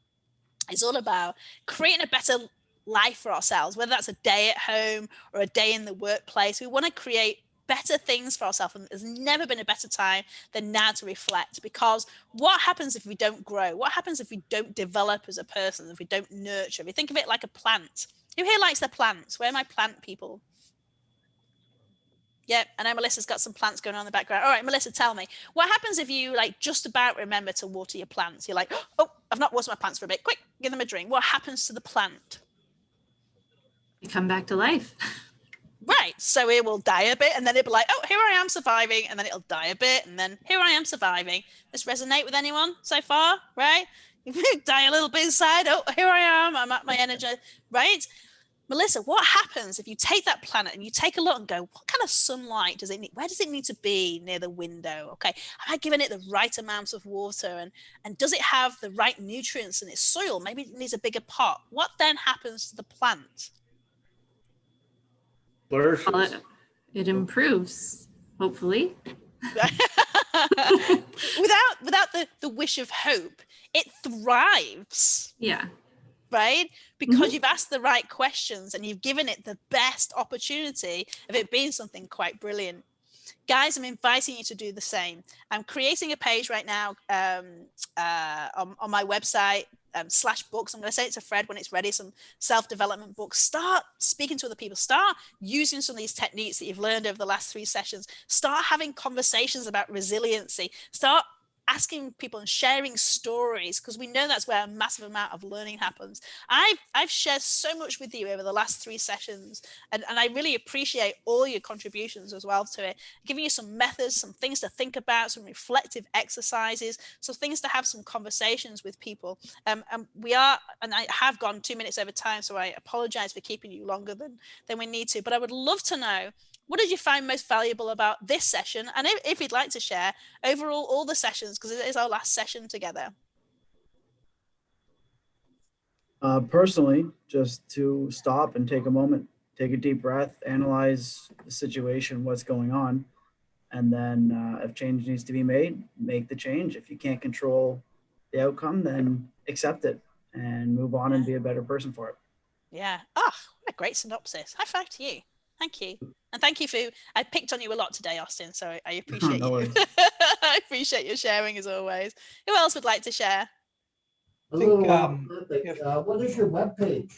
is all about creating a better life for ourselves, whether that's a day at home or a day in the workplace. We want to create better things for ourselves, and there's never been a better time than now to reflect, because what happens if we don't grow? What happens if we don't develop as a person, if we don't nurture? If you think of it like a plant. Who here likes the plants? Where are my plant people? Yeah, I know Melissa's got some plants going on in the background. All right, Melissa, tell me, what happens if you just about remember to water your plants? You're like, oh, I've not watered my plants for a bit. Quick, give them a drink. What happens to the plant? You come back to life. Right, so it will die a bit, and then it'll be like, oh, here I am surviving, and then it'll die a bit, and then here I am surviving. This resonate with anyone so far, right? If you die a little bit inside, oh, here I am, I'm at my energy, right? Melissa, what happens if you take that planet and you take a look and go, what kind of sunlight does it need? Where does it need to be near the window? Okay, am I giving it the right amount of water? And does it have the right nutrients in its soil? Maybe it needs a bigger pot. What then happens to the plant? Well, it improves, hopefully. without the wish of hope, it thrives. Yeah. Right? Because you've asked the right questions and you've given it the best opportunity of it being something quite brilliant. Guys, I'm inviting you to do the same. I'm creating a page right now on my website, /books. I'm going to say it to Fred when it's ready, some self-development books. Start speaking to other people. Start using some of these techniques that you've learned over the last 3 sessions. Start having conversations about resiliency. Start asking people and sharing stories, because we know that's where a massive amount of learning happens. I've shared so much with you over the last 3 sessions, and I really appreciate all your contributions as well to it, giving you some methods, some things to think about, some reflective exercises, some things to have some conversations with people. And I have gone 2 minutes over time, so I apologize for keeping you longer than we need to, but I would love to know, what did you find most valuable about this session? And if you'd like to share overall all the sessions, because it is our last session together. Personally, just to stop and take a moment, take a deep breath, analyze the situation, what's going on, and then if change needs to be made, make the change. If you can't control the outcome, then accept it and move on and be a better person for it. Yeah. Oh, what a great synopsis. High five to you. Thank you. And thank you I picked on you a lot today, Austin, so I appreciate you. I appreciate your sharing as always. Who else would like to share? What is your webpage?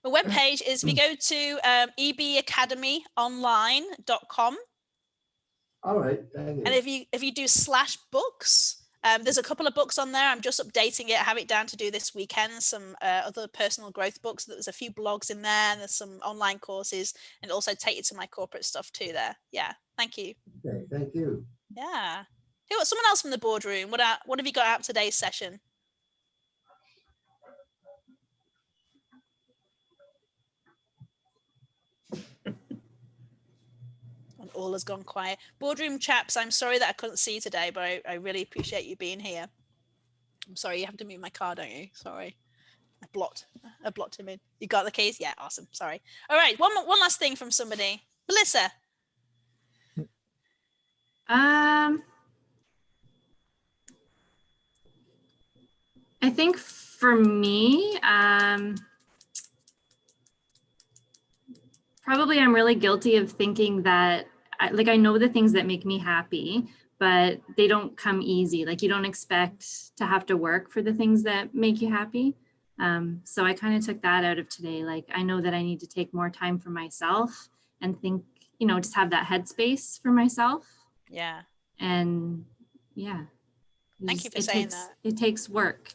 My webpage is, if you go to ebacademyonline.com. All right. Thank you. And if you do /books, there's a couple of books on there. I'm just updating it. I have it down to do this weekend, some other personal growth books. There's a few blogs in there, and there's some online courses, and also take you to my corporate stuff too there. Yeah, thank you. Okay, thank you. Yeah. Someone else from the boardroom, what have you got out of today's session? all has gone quiet. Boardroom chaps, I'm sorry that I couldn't see you today, but I really appreciate you being here. I'm sorry, you have to move my car, don't you? Sorry. I blocked him in. You got the keys? Yeah, awesome. Sorry. All right, one last thing from somebody. Melissa. I think for me, probably I'm really guilty of thinking that I know the things that make me happy, but they don't come easy. Like you don't expect to have to work for the things that make you happy. So I kind of took that out of today. Like I know that I need to take more time for myself and think, just have that headspace for myself. Yeah. And yeah. Thank you for saying that. It takes work.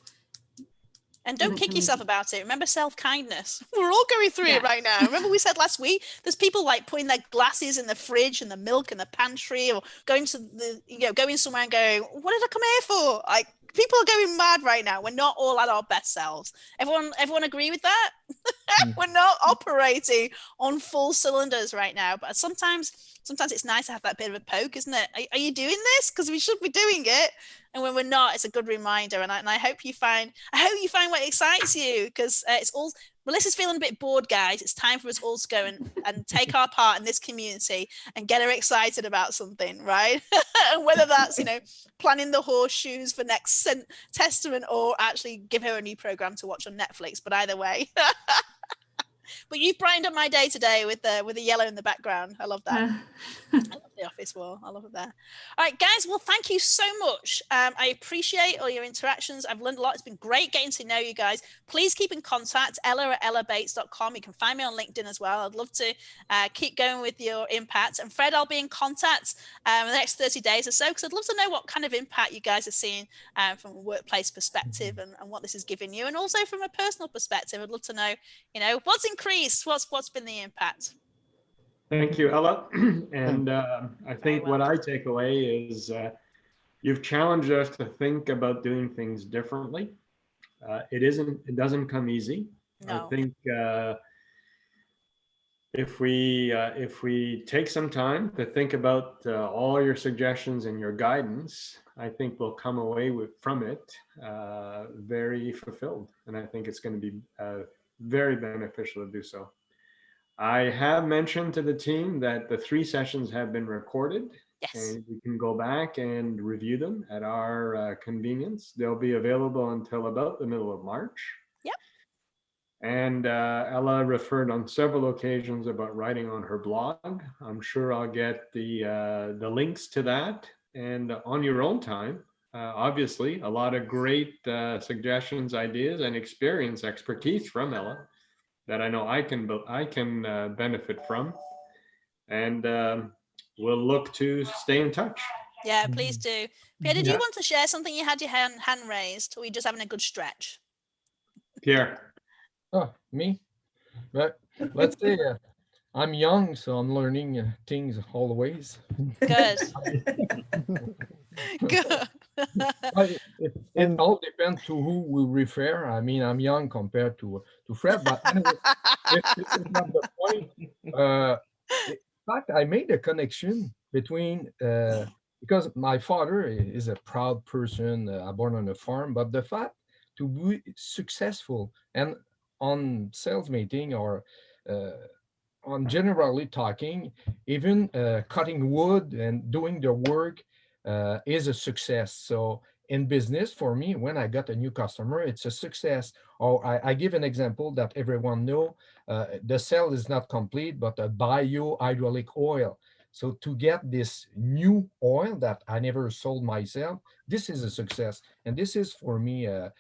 And don't kick yourself about it. Remember self-kindness. We're all going through it right now. Remember we said last week, there's people like putting their glasses in the fridge and the milk in the pantry, or going to going somewhere and going, what did I come here for? Like people are going mad right now. We're not all at our best selves. Everyone agree with that? We're not operating on full cylinders right now. But sometimes it's nice to have that bit of a poke, isn't it? Are you doing this? Because we should be doing it. And when we're not, it's a good reminder. And I hope you find what excites you, because it's all. Melissa's feeling a bit bored, guys. It's time for us all to go and take our part in this community and get her excited about something, right? And whether that's, planning the horseshoes for next Testament, or actually give her a new program to watch on Netflix. But either way. But you've brightened up my day today with the yellow in the background. I love that. I love the office wall. I love it there. All right, guys. Well, thank you so much. I appreciate all your interactions. I've learned a lot. It's been great getting to know you guys. Please keep in contact. ella@ellabates.com. You can find me on LinkedIn as well. I'd love to keep going with your impact. And Fred, I'll be in contact in the next 30 days or so, because I'd love to know what kind of impact you guys are seeing from a workplace perspective, and what this is giving you. And also from a personal perspective, I'd love to know, what's increased, what's been the impact. Thank you, Ella. And I think what I take away is you've challenged us to think about doing things differently. It doesn't come easy. No. I think if we take some time to think about all your suggestions and your guidance, I think we'll come away from it very fulfilled. And I think it's going to be very beneficial to do so. I have mentioned to the team that the 3 sessions have been recorded. Yes. And we can go back and review them at our convenience. They'll be available until about the middle of March. Yep. And Ella referred on several occasions about writing on her blog. I'm sure I'll get the links to that. And on your own time, obviously, a lot of great suggestions, ideas, and expertise from Ella that I know I can benefit from, and we'll look to stay in touch. Yeah, please do. Pierre, did you want to share something? You had your hand raised, or were you just having a good stretch? Pierre. Oh, me? But let's say I'm young, so I'm learning things always. Good. Good. It all depends to who we refer. I mean, I'm young compared to Fred, but anyway, this is not the point. In fact, I made a connection between, because my father is a proud person, born on a farm, but the fact to be successful and on sales meeting or on generally talking, even cutting wood and doing the work is a success. So in business, for me, when I got a new customer, it's a success. Or I give an example that everyone know, the sale is not complete, but a bio-hydraulic oil. So to get this new oil that I never sold myself, this is a success. And this is for me a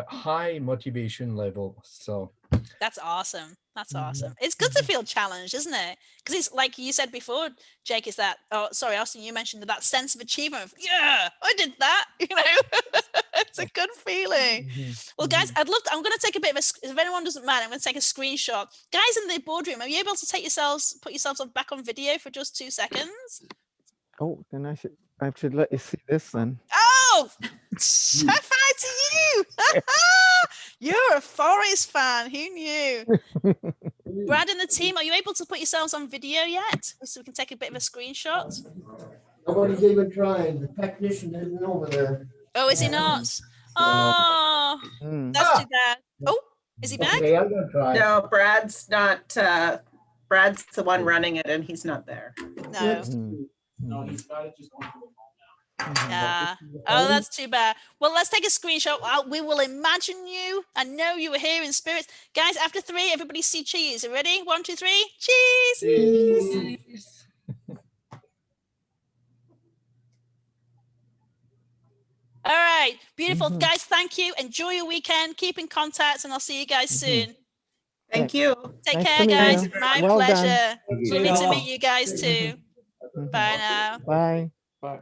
high motivation level. So that's awesome. That's awesome. It's good to feel challenged, isn't it? Because it's like you said before, Jake, is that, Austin, you mentioned that sense of achievement of, yeah, I did that, it's a good feeling. Well, guys, I'm going to take a bit of if anyone doesn't mind, I'm going to take a screenshot. Guys in the boardroom, are you able to put yourselves back on video for just 2 seconds? Oh, then I should let you see this then. Oh, high five to you. You're a Forest fan. Who knew? Brad and the team, are you able to put yourselves on video yet? So we can take a bit of a screenshot. Nobody's even trying. The technician isn't over there. Oh, is he not? Oh, that's too bad. Oh, is he back? Okay, I'm gonna try. No, Brad's not, Brad's the one running it and he's not there. No. No, he's got it just on the phone now. Yeah. Oh, that's too bad. Well, let's take a screenshot. We will imagine you. I know you were here in spirit. Guys, after 3, everybody see cheese. Are you ready? 1, 2, 3. Cheese. Cheese. All right. Beautiful. Guys, thank you. Enjoy your weekend. Keep in contact, and I'll see you guys soon. Thank you. Take Nice care, to meet guys. you. My Well done. pleasure. Thank Lovely to you. meet you guys too. Bye now. Bye. Bye.